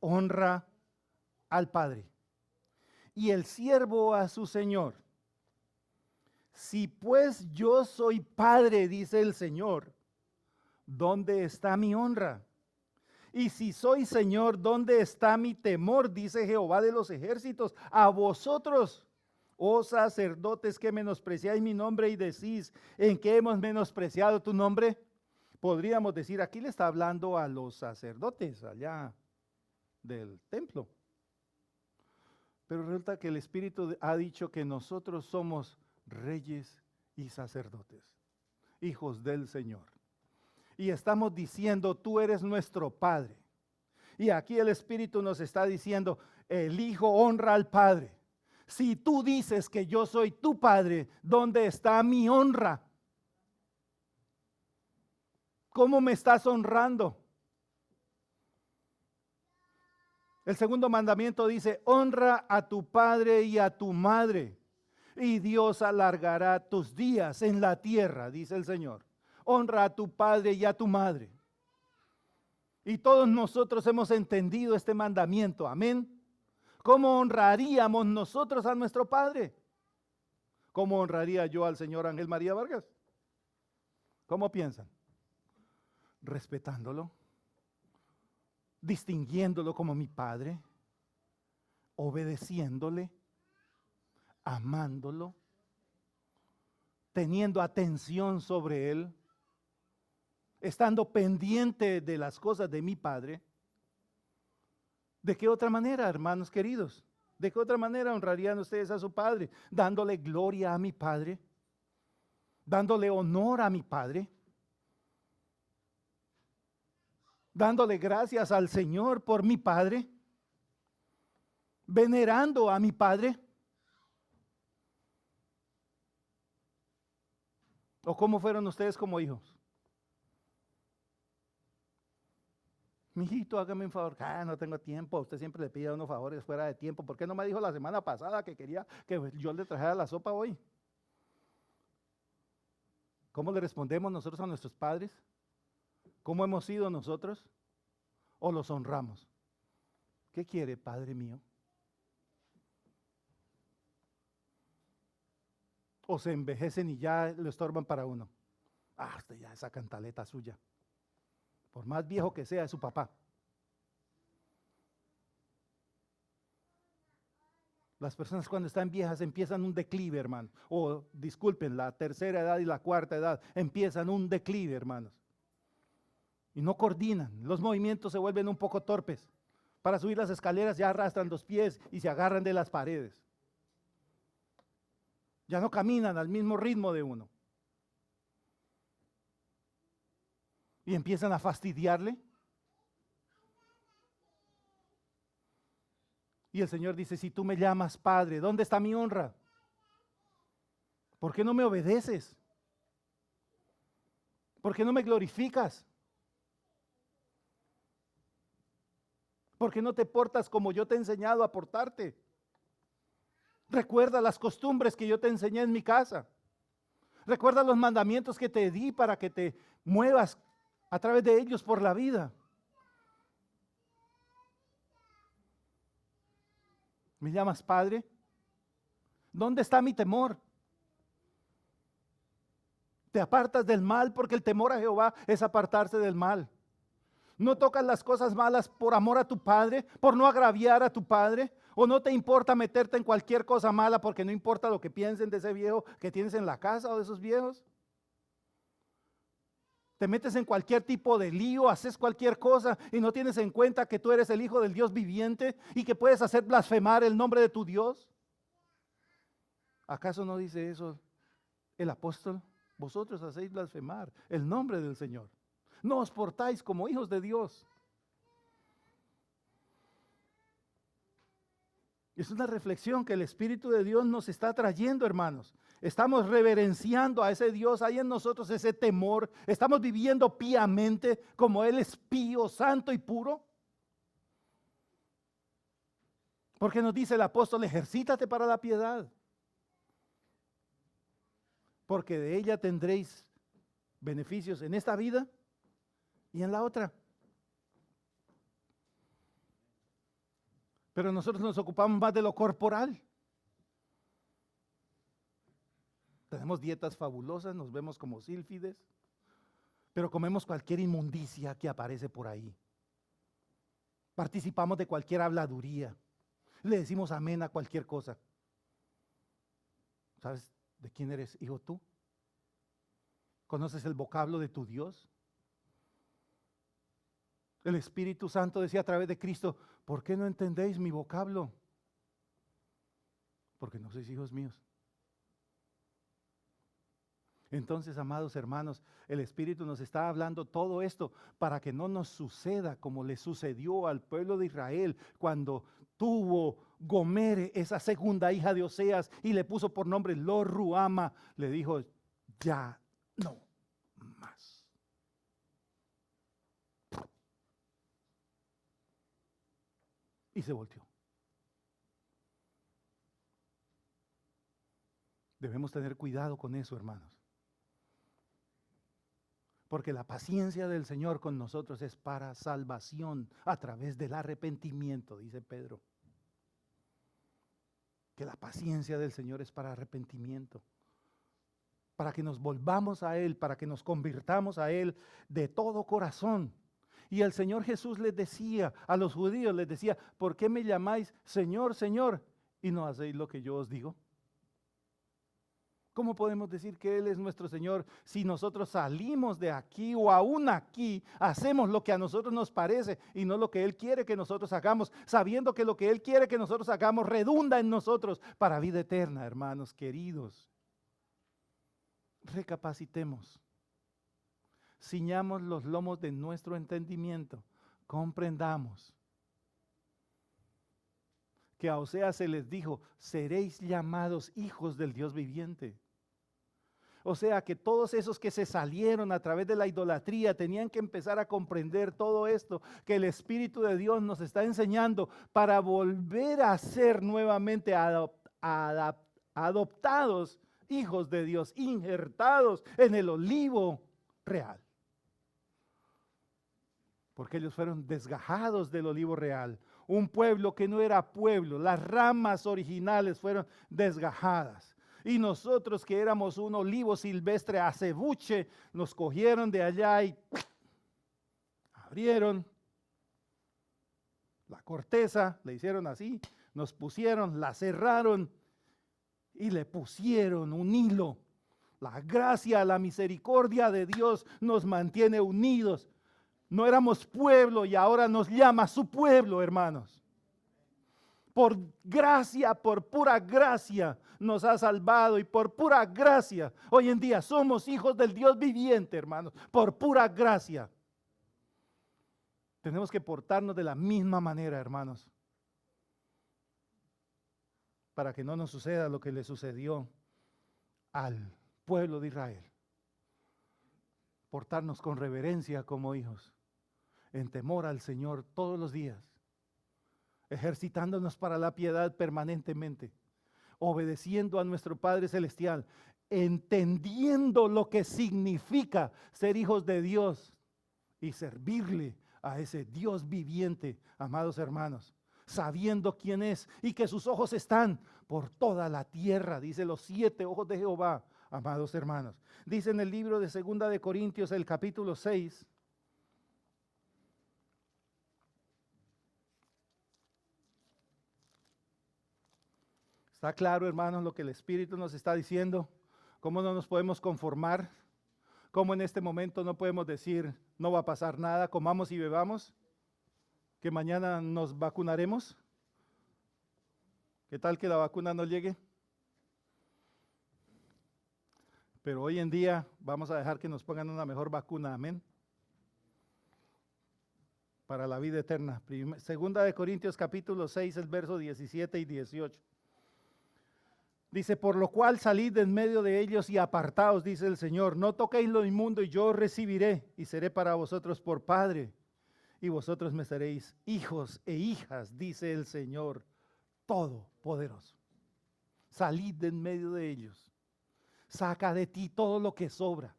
honra al padre y el siervo a su señor. Si pues yo soy padre, dice el Señor, ¿dónde está mi honra? Y si soy Señor, ¿dónde está mi temor? Dice Jehová de los ejércitos. A vosotros, oh sacerdotes, que menospreciáis mi nombre y decís: ¿en qué hemos menospreciado tu nombre? Podríamos decir, aquí le está hablando a los sacerdotes allá del templo. Pero resulta que el Espíritu ha dicho que nosotros somos reyes y sacerdotes, hijos del Señor. Y estamos diciendo, tú eres nuestro Padre. Y aquí el Espíritu nos está diciendo, el Hijo honra al Padre. Si tú dices que yo soy tu Padre, ¿dónde está mi honra? ¿Cómo me estás honrando? El segundo mandamiento dice: honra a tu padre y a tu madre, y Dios alargará tus días en la tierra, dice el Señor. Honra a tu padre y a tu madre. Y todos nosotros hemos entendido este mandamiento, amén. ¿Cómo honraríamos nosotros a nuestro padre? ¿Cómo honraría yo al señor Ángel María Vargas? ¿Cómo piensan? Respetándolo, distinguiéndolo como mi padre, obedeciéndole, amándolo, teniendo atención sobre Él, estando pendiente de las cosas de mi Padre, ¿de qué otra manera, hermanos queridos? ¿De qué otra manera honrarían ustedes a su Padre? Dándole gloria a mi Padre, dándole honor a mi Padre, dándole gracias al Señor por mi Padre, venerando a mi Padre. ¿O cómo fueron ustedes como hijos? Mijito, hágame un favor. No tengo tiempo. Usted siempre le pide a unos favores fuera de tiempo. ¿Por qué no me dijo la semana pasada que quería que yo le trajera la sopa hoy? ¿Cómo le respondemos nosotros a nuestros padres? ¿Cómo hemos sido nosotros? ¿O los honramos? ¿Qué quiere, Padre mío? ¿O se envejecen y ya lo estorban para uno? Usted ya esa cantaleta suya. Por más viejo que sea, es su papá. Las personas cuando están viejas empiezan un declive, hermano. O disculpen, la tercera edad y la cuarta edad empiezan un declive, hermanos. Y no coordinan. Los movimientos se vuelven un poco torpes. Para subir las escaleras ya arrastran los pies y se agarran de las paredes. Ya no caminan al mismo ritmo de uno. Y empiezan a fastidiarle. Y el Señor dice, si tú me llamas Padre, ¿dónde está mi honra? ¿Por qué no me obedeces? ¿Por qué no me glorificas? ¿Por qué no te portas como yo te he enseñado a portarte? Recuerda las costumbres que yo te enseñé en mi casa. Recuerda los mandamientos que te di para que te muevas a través de ellos por la vida. ¿Me llamas Padre? ¿Dónde está mi temor? Te apartas del mal porque el temor a Jehová es apartarse del mal. No tocas las cosas malas por amor a tu Padre, por no agraviar a tu Padre, o no te importa meterte en cualquier cosa mala porque no importa lo que piensen de ese viejo que tienes en la casa o de esos viejos. Te metes en cualquier tipo de lío, haces cualquier cosa y no tienes en cuenta que tú eres el Hijo del Dios viviente y que puedes hacer blasfemar el nombre de tu Dios. ¿Acaso no dice eso el apóstol? Vosotros hacéis blasfemar el nombre del Señor. No os portáis como hijos de Dios. Es una reflexión que el Espíritu de Dios nos está trayendo, hermanos. Estamos reverenciando a ese Dios, hay en nosotros ese temor. Estamos viviendo piamente como Él es pío, santo y puro. Porque nos dice el apóstol, ejercítate para la piedad. Porque de ella tendréis beneficios en esta vida y en la otra. Pero nosotros nos ocupamos más de lo corporal. Tenemos dietas fabulosas, nos vemos como sílfides, pero comemos cualquier inmundicia que aparece por ahí. Participamos de cualquier habladuría. Le decimos amén a cualquier cosa. ¿Sabes de quién eres hijo tú? ¿Conoces el vocablo de tu Dios? El Espíritu Santo decía a través de Cristo, ¿por qué no entendéis mi vocablo? Porque no sois hijos míos. Entonces, amados hermanos, el Espíritu nos está hablando todo esto para que no nos suceda como le sucedió al pueblo de Israel cuando tuvo Gomer, esa segunda hija de Oseas, y le puso por nombre Lo-Ruama. Le dijo, ya no más. Y se volteó. Debemos tener cuidado con eso, hermanos. Porque la paciencia del Señor con nosotros es para salvación a través del arrepentimiento, dice Pedro. Que la paciencia del Señor es para arrepentimiento. Para que nos volvamos a Él, para que nos convirtamos a Él de todo corazón. Y el Señor Jesús les decía, a los judíos les decía, ¿por qué me llamáis Señor, Señor? Y no hacéis lo que yo os digo. ¿Cómo podemos decir que Él es nuestro Señor si nosotros salimos de aquí o aún aquí hacemos lo que a nosotros nos parece y no lo que Él quiere que nosotros hagamos, sabiendo que lo que Él quiere que nosotros hagamos redunda en nosotros para vida eterna, hermanos queridos? Recapacitemos, ciñamos los lomos de nuestro entendimiento, comprendamos que a Oseas se les dijo: seréis llamados hijos del Dios viviente. O sea que todos esos que se salieron a través de la idolatría tenían que empezar a comprender todo esto que el Espíritu de Dios nos está enseñando para volver a ser nuevamente adoptados hijos de Dios, injertados en el olivo real. Porque ellos fueron desgajados del olivo real. Un pueblo que no era pueblo, las ramas originales fueron desgajadas. Y nosotros que éramos un olivo silvestre acebuche, nos cogieron de allá y abrieron la corteza, le hicieron así, nos pusieron, la cerraron y le pusieron un hilo. La gracia, la misericordia de Dios nos mantiene unidos. No éramos pueblo y ahora nos llama su pueblo, hermanos. Por gracia, por pura gracia nos ha salvado y por pura gracia hoy en día somos hijos del Dios viviente, hermanos, por pura gracia. Tenemos que portarnos de la misma manera, hermanos, para que no nos suceda lo que le sucedió al pueblo de Israel. Portarnos con reverencia como hijos, en temor al Señor todos los días, ejercitándonos para la piedad permanentemente, obedeciendo a nuestro Padre Celestial, entendiendo lo que significa ser hijos de Dios y servirle a ese Dios viviente, amados hermanos, sabiendo quién es y que sus ojos están por toda la tierra, dice los 7 ojos de Jehová, amados hermanos. Dice en el libro de 2 de Corintios, el capítulo 6, ¿está claro, hermanos, lo que el Espíritu nos está diciendo? ¿Cómo no nos podemos conformar? ¿Cómo en este momento no podemos decir, no va a pasar nada, comamos y bebamos? ¿Que mañana nos vacunaremos? ¿Qué tal que la vacuna no llegue? Pero hoy en día vamos a dejar que nos pongan una mejor vacuna, amén, para la vida eterna. Segunda de Corintios capítulo 6, el verso 17 y 18. Dice: por lo cual salid en medio de ellos y apartaos, dice el Señor, no toquéis lo inmundo y yo os recibiré y seré para vosotros por Padre y vosotros me seréis hijos e hijas, dice el Señor Todopoderoso. Salid de en medio de ellos, saca de ti todo lo que sobra,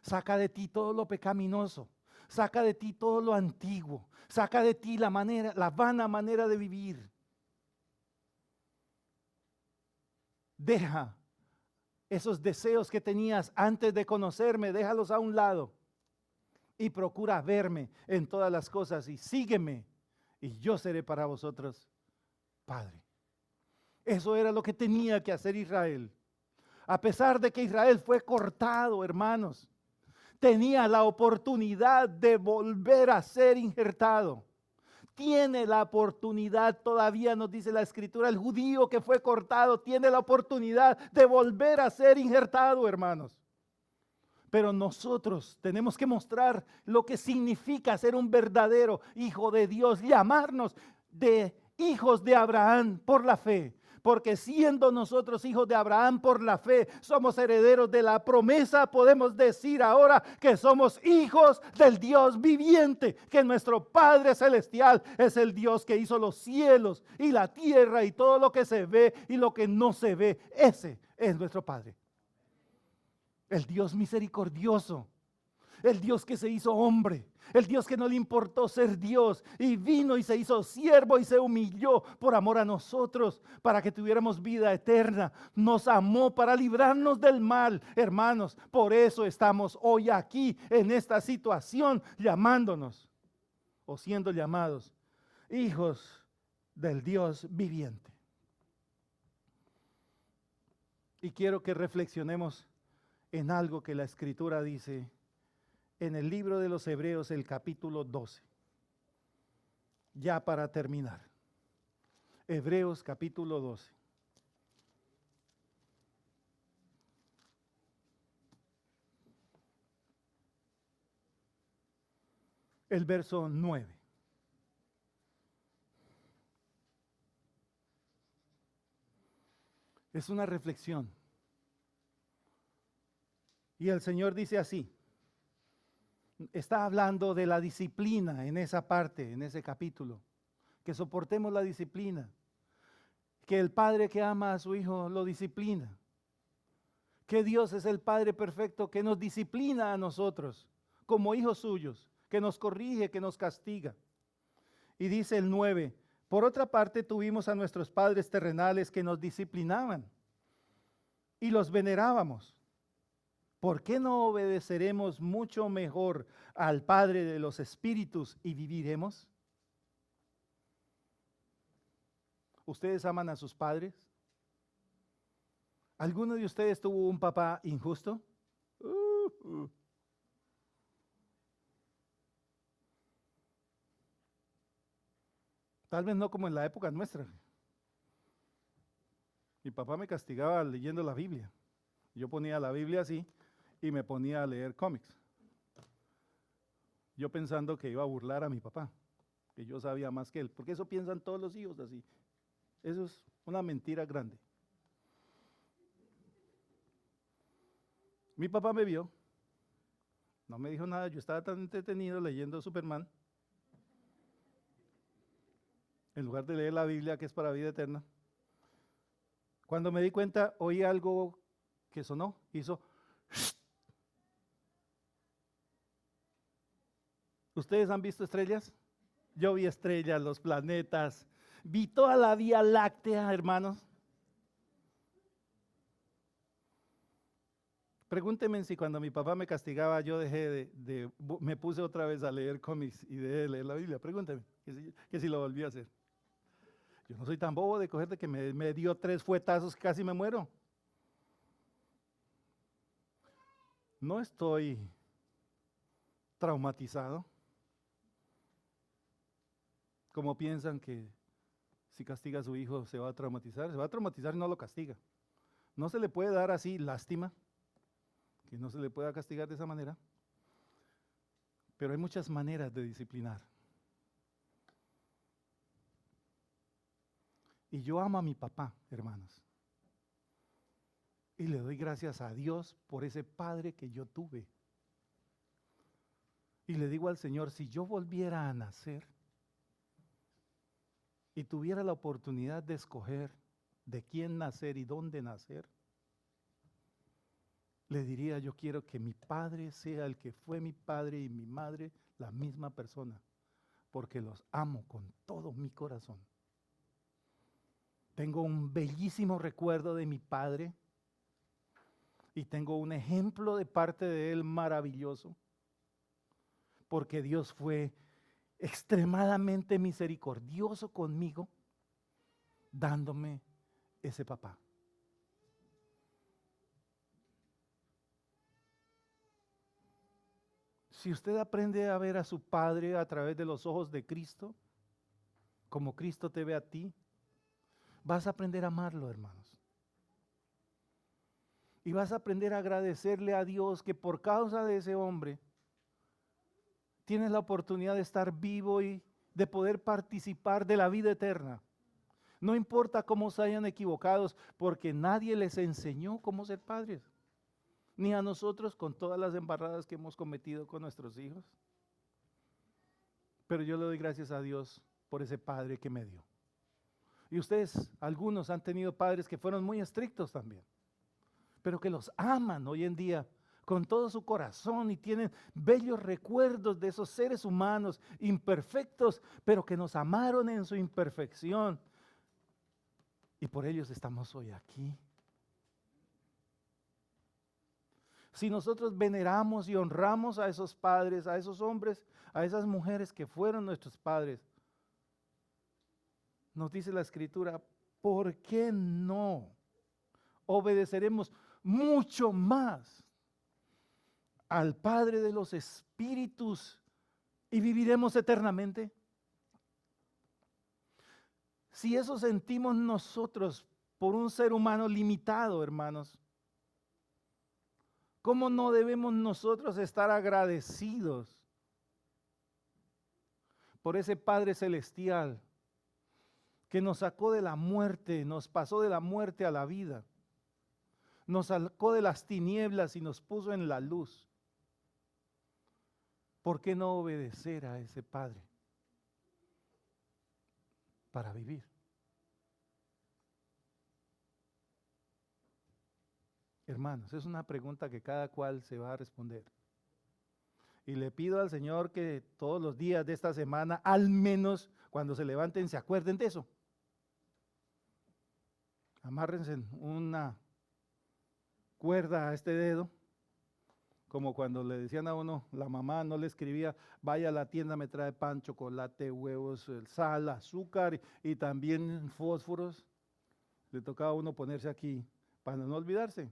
saca de ti todo lo pecaminoso, saca de ti todo lo antiguo, saca de ti la vana manera de vivir. Deja esos deseos que tenías antes de conocerme, déjalos a un lado y procura verme en todas las cosas y sígueme y yo seré para vosotros Padre. Eso era lo que tenía que hacer Israel. A pesar de que Israel fue cortado, hermanos, tenía la oportunidad de volver a ser injertado. Tiene la oportunidad, todavía nos dice la Escritura, el judío que fue cortado tiene la oportunidad de volver a ser injertado, hermanos. Pero nosotros tenemos que mostrar lo que significa ser un verdadero hijo de Dios, llamarnos de hijos de Abraham por la fe. Porque siendo nosotros hijos de Abraham por la fe, somos herederos de la promesa, podemos decir ahora que somos hijos del Dios viviente, que nuestro Padre Celestial es el Dios que hizo los cielos y la tierra y todo lo que se ve y lo que no se ve. Ese es nuestro Padre. El Dios misericordioso, el Dios que se hizo hombre, el Dios que no le importó ser Dios y vino y se hizo siervo y se humilló por amor a nosotros para que tuviéramos vida eterna. Nos amó para librarnos del mal, hermanos. Por eso estamos hoy aquí en esta situación llamándonos o siendo llamados hijos del Dios viviente. Y quiero que reflexionemos en algo que la Escritura dice en el libro de los Hebreos, el capítulo 12. Ya para terminar. Hebreos capítulo 12. El verso 9. Es una reflexión. Y el Señor dice así. Está hablando de la disciplina en esa parte, en ese capítulo. Que soportemos la disciplina. Que el Padre que ama a su Hijo lo disciplina. Que Dios es el Padre perfecto que nos disciplina a nosotros como hijos suyos, que nos corrige, que nos castiga. Y dice el 9, por otra parte tuvimos a nuestros padres terrenales que nos disciplinaban y los venerábamos. ¿Por qué no obedeceremos mucho mejor al Padre de los Espíritus y viviremos? ¿Ustedes aman a sus padres? ¿Alguno de ustedes tuvo un papá injusto? Tal vez no como en la época nuestra. Mi papá me castigaba leyendo la Biblia. Yo ponía la Biblia así y me ponía a leer cómics. Yo pensando que iba a burlar a mi papá, que yo sabía más que él, porque eso piensan todos los hijos así. Eso es una mentira grande. Mi papá me vio, no me dijo nada, yo estaba tan entretenido leyendo Superman, en lugar de leer la Biblia que es para vida eterna. Cuando me di cuenta, oí algo que sonó, hizo. ¿Ustedes han visto estrellas? Yo vi estrellas, los planetas, vi toda la Vía Láctea, hermanos. Pregúntenme si cuando mi papá me castigaba yo me puse otra vez a leer cómics y dejé de leer la Biblia. Pregúntenme que si lo volví a hacer. Yo no soy tan bobo de coger de que me dio 3 fuetazos, casi me muero. No estoy traumatizado. Como piensan que si castiga a su hijo se va a traumatizar y no lo castiga. No se le puede dar así lástima, que no se le pueda castigar de esa manera. Pero hay muchas maneras de disciplinar. Y yo amo a mi papá, hermanos. Y le doy gracias a Dios por ese padre que yo tuve. Y le digo al Señor, si yo volviera a nacer y tuviera la oportunidad de escoger de quién nacer y dónde nacer, le diría, yo quiero que mi padre sea el que fue mi padre y mi madre la misma persona, porque los amo con todo mi corazón. Tengo un bellísimo recuerdo de mi padre y tengo un ejemplo de parte de él maravilloso, porque Dios fue extremadamente misericordioso conmigo, dándome ese papá. Si usted aprende a ver a su padre a través de los ojos de Cristo, como Cristo te ve a ti, vas a aprender a amarlo, hermanos. Y vas a aprender a agradecerle a Dios que por causa de ese hombre tienes la oportunidad de estar vivo y de poder participar de la vida eterna. No importa cómo se hayan equivocado, porque nadie les enseñó cómo ser padres. Ni a nosotros con todas las embarradas que hemos cometido con nuestros hijos. Pero yo le doy gracias a Dios por ese padre que me dio. Y ustedes, algunos han tenido padres que fueron muy estrictos también, pero que los aman hoy en día con todo su corazón y tienen bellos recuerdos de esos seres humanos imperfectos, pero que nos amaron en su imperfección. Y por ellos estamos hoy aquí. Si nosotros veneramos y honramos a esos padres, a esos hombres, a esas mujeres que fueron nuestros padres, nos dice la Escritura, ¿por qué no obedeceremos mucho más al Padre de los espíritus y viviremos eternamente. Si eso sentimos nosotros por un ser humano limitado, hermanos, ¿cómo no debemos nosotros estar agradecidos por ese Padre celestial que nos sacó de la muerte, nos pasó de la muerte a la vida, nos sacó de las tinieblas y nos puso en la luz? ¿Por qué no obedecer a ese Padre para vivir? Hermanos, es una pregunta que cada cual se va a responder. Y le pido al Señor que todos los días de esta semana, al menos cuando se levanten, se acuerden de eso. Amárrense una cuerda a este dedo, como cuando le decían a uno, la mamá no le escribía, vaya a la tienda, me trae pan, chocolate, huevos, sal, azúcar y también fósforos. Le tocaba a uno ponerse aquí para no olvidarse.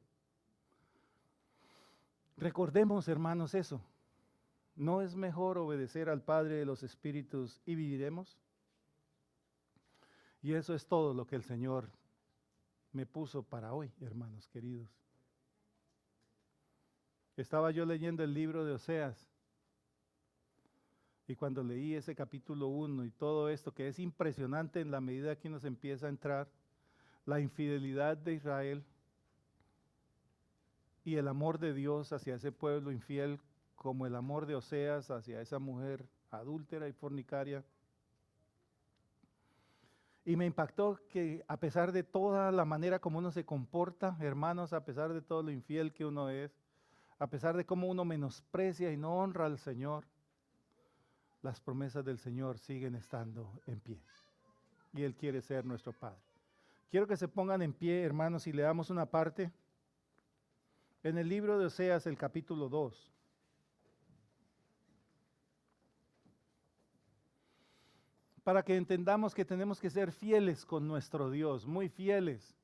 Recordemos, hermanos, eso. ¿No es mejor obedecer al Padre de los Espíritus y viviremos? Y eso es todo lo que el Señor me puso para hoy, hermanos queridos. Estaba yo leyendo el libro de Oseas y cuando leí ese capítulo 1 y todo esto, que es impresionante en la medida que nos empieza a entrar la infidelidad de Israel y el amor de Dios hacia ese pueblo infiel, como el amor de Oseas hacia esa mujer adúltera y fornicaria. Y me impactó que a pesar de toda la manera como uno se comporta, hermanos, a pesar de todo lo infiel que uno es, a pesar de cómo uno menosprecia y no honra al Señor, las promesas del Señor siguen estando en pie. Y Él quiere ser nuestro Padre. Quiero que se pongan en pie, hermanos, y leamos una parte. En el libro de Oseas, el capítulo 2. Para que entendamos que tenemos que ser fieles con nuestro Dios, muy fieles,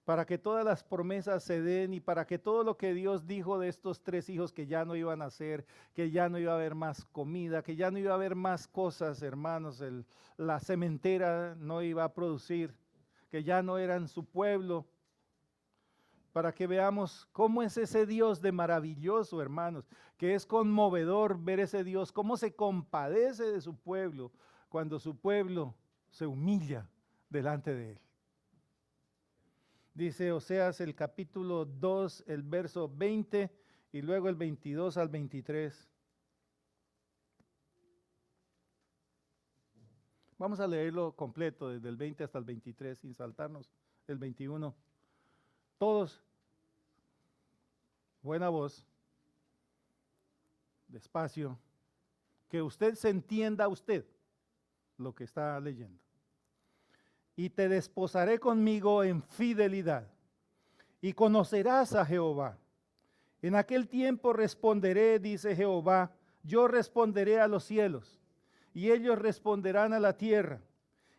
para que todas las promesas se den y para que todo lo que Dios dijo de estos 3 hijos que ya no iban a hacer, que ya no iba a haber más comida, que ya no iba a haber más cosas, hermanos, la cementera no iba a producir, que ya no eran su pueblo, para que veamos cómo es ese Dios de maravilloso, hermanos, que es conmovedor ver ese Dios, cómo se compadece de su pueblo cuando su pueblo se humilla delante de Él. Dice Oseas el capítulo 2, el verso 20 y luego el 22 al 23. Vamos a leerlo completo desde el 20 hasta el 23 sin saltarnos el 21. Todos, buena voz, despacio, que usted se entienda usted lo que está leyendo. Y te desposaré conmigo en fidelidad, y conocerás a Jehová. En aquel tiempo responderé, dice Jehová, yo responderé a los cielos, y ellos responderán a la tierra,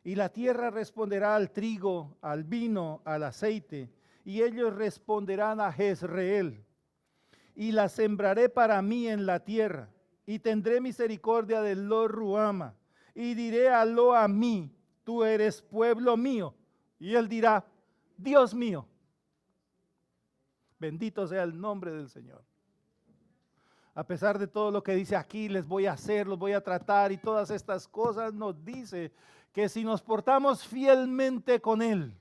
y la tierra responderá al trigo, al vino, al aceite, y ellos responderán a Jezreel. Y la sembraré para mí en la tierra, y tendré misericordia de Lo Ruhama, y diré a Lo Ammi, tú eres pueblo mío. Y él dirá, Dios mío. Bendito sea el nombre del Señor. A pesar de todo lo que dice aquí, les voy a hacer, los voy a tratar y todas estas cosas, nos dice que si nos portamos fielmente con Él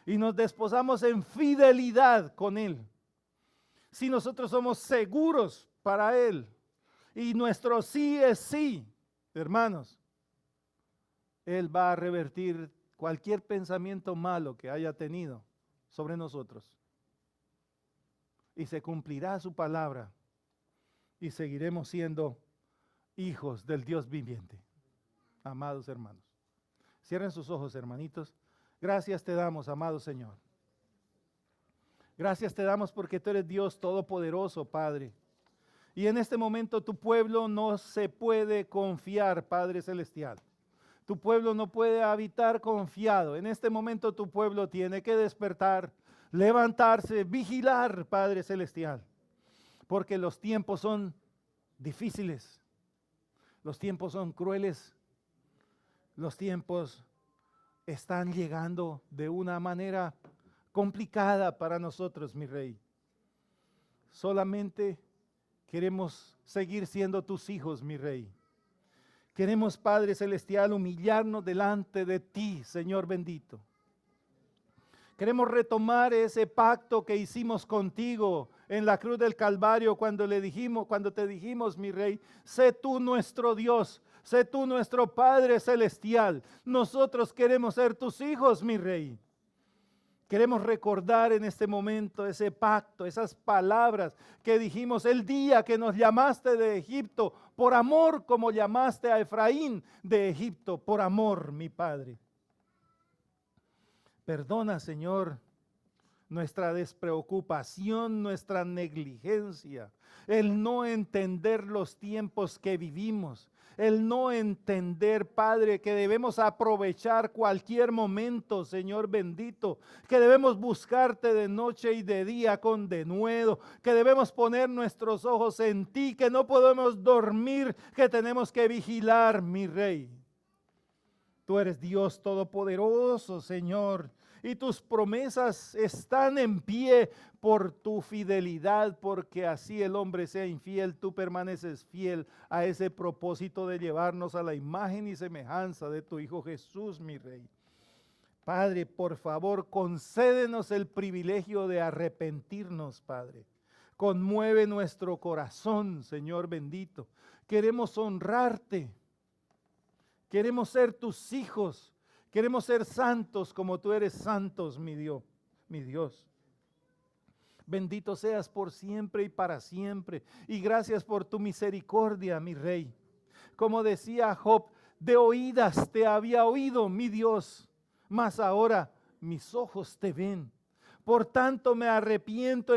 y nos desposamos en fidelidad con Él, si nosotros somos seguros para Él y nuestro sí es sí, hermanos, Él va a revertir cualquier pensamiento malo que haya tenido sobre nosotros. Y se cumplirá su palabra y seguiremos siendo hijos del Dios viviente. Amados hermanos, cierren sus ojos, hermanitos. Gracias te damos, amado Señor. Gracias te damos porque tú eres Dios todopoderoso, Padre. Y en este momento tu pueblo no se puede confiar, Padre Celestial. Tu pueblo no puede habitar confiado. En este momento tu pueblo tiene que despertar. levantarse, vigilar, Padre Celestial, porque los tiempos son difíciles, los tiempos son crueles, los tiempos están llegando de una manera complicada para nosotros, mi Rey. Solamente queremos seguir siendo tus hijos, mi Rey. Queremos, Padre Celestial, humillarnos delante de ti, Señor bendito. Queremos retomar ese pacto que hicimos contigo en la cruz del Calvario cuando te dijimos, mi Rey, sé tú nuestro Dios, sé tú nuestro Padre Celestial. Nosotros queremos ser tus hijos, mi Rey. Queremos recordar en este momento ese pacto, esas palabras que dijimos el día que nos llamaste de Egipto, por amor como llamaste a Efraín de Egipto, por amor, mi Padre. Perdona, Señor, nuestra despreocupación, nuestra negligencia, el no entender los tiempos que vivimos, el no entender, Padre, que debemos aprovechar cualquier momento, Señor bendito, que debemos buscarte de noche y de día con denuedo, que debemos poner nuestros ojos en ti, que no podemos dormir, que tenemos que vigilar, mi Rey. Tú eres Dios todopoderoso, Señor, y tus promesas están en pie por tu fidelidad, porque así el hombre sea infiel, tú permaneces fiel a ese propósito de llevarnos a la imagen y semejanza de tu Hijo Jesús, mi Rey. Padre, por favor, concédenos el privilegio de arrepentirnos, Padre. Conmueve nuestro corazón, Señor bendito. Queremos honrarte. Queremos ser tus hijos. Queremos ser santos como tú eres santos, mi Dios. Bendito seas por siempre y para siempre. Y gracias por tu misericordia, mi Rey. Como decía Job, de oídas te había oído, mi Dios, mas ahora mis ojos te ven. Por tanto me arrepiento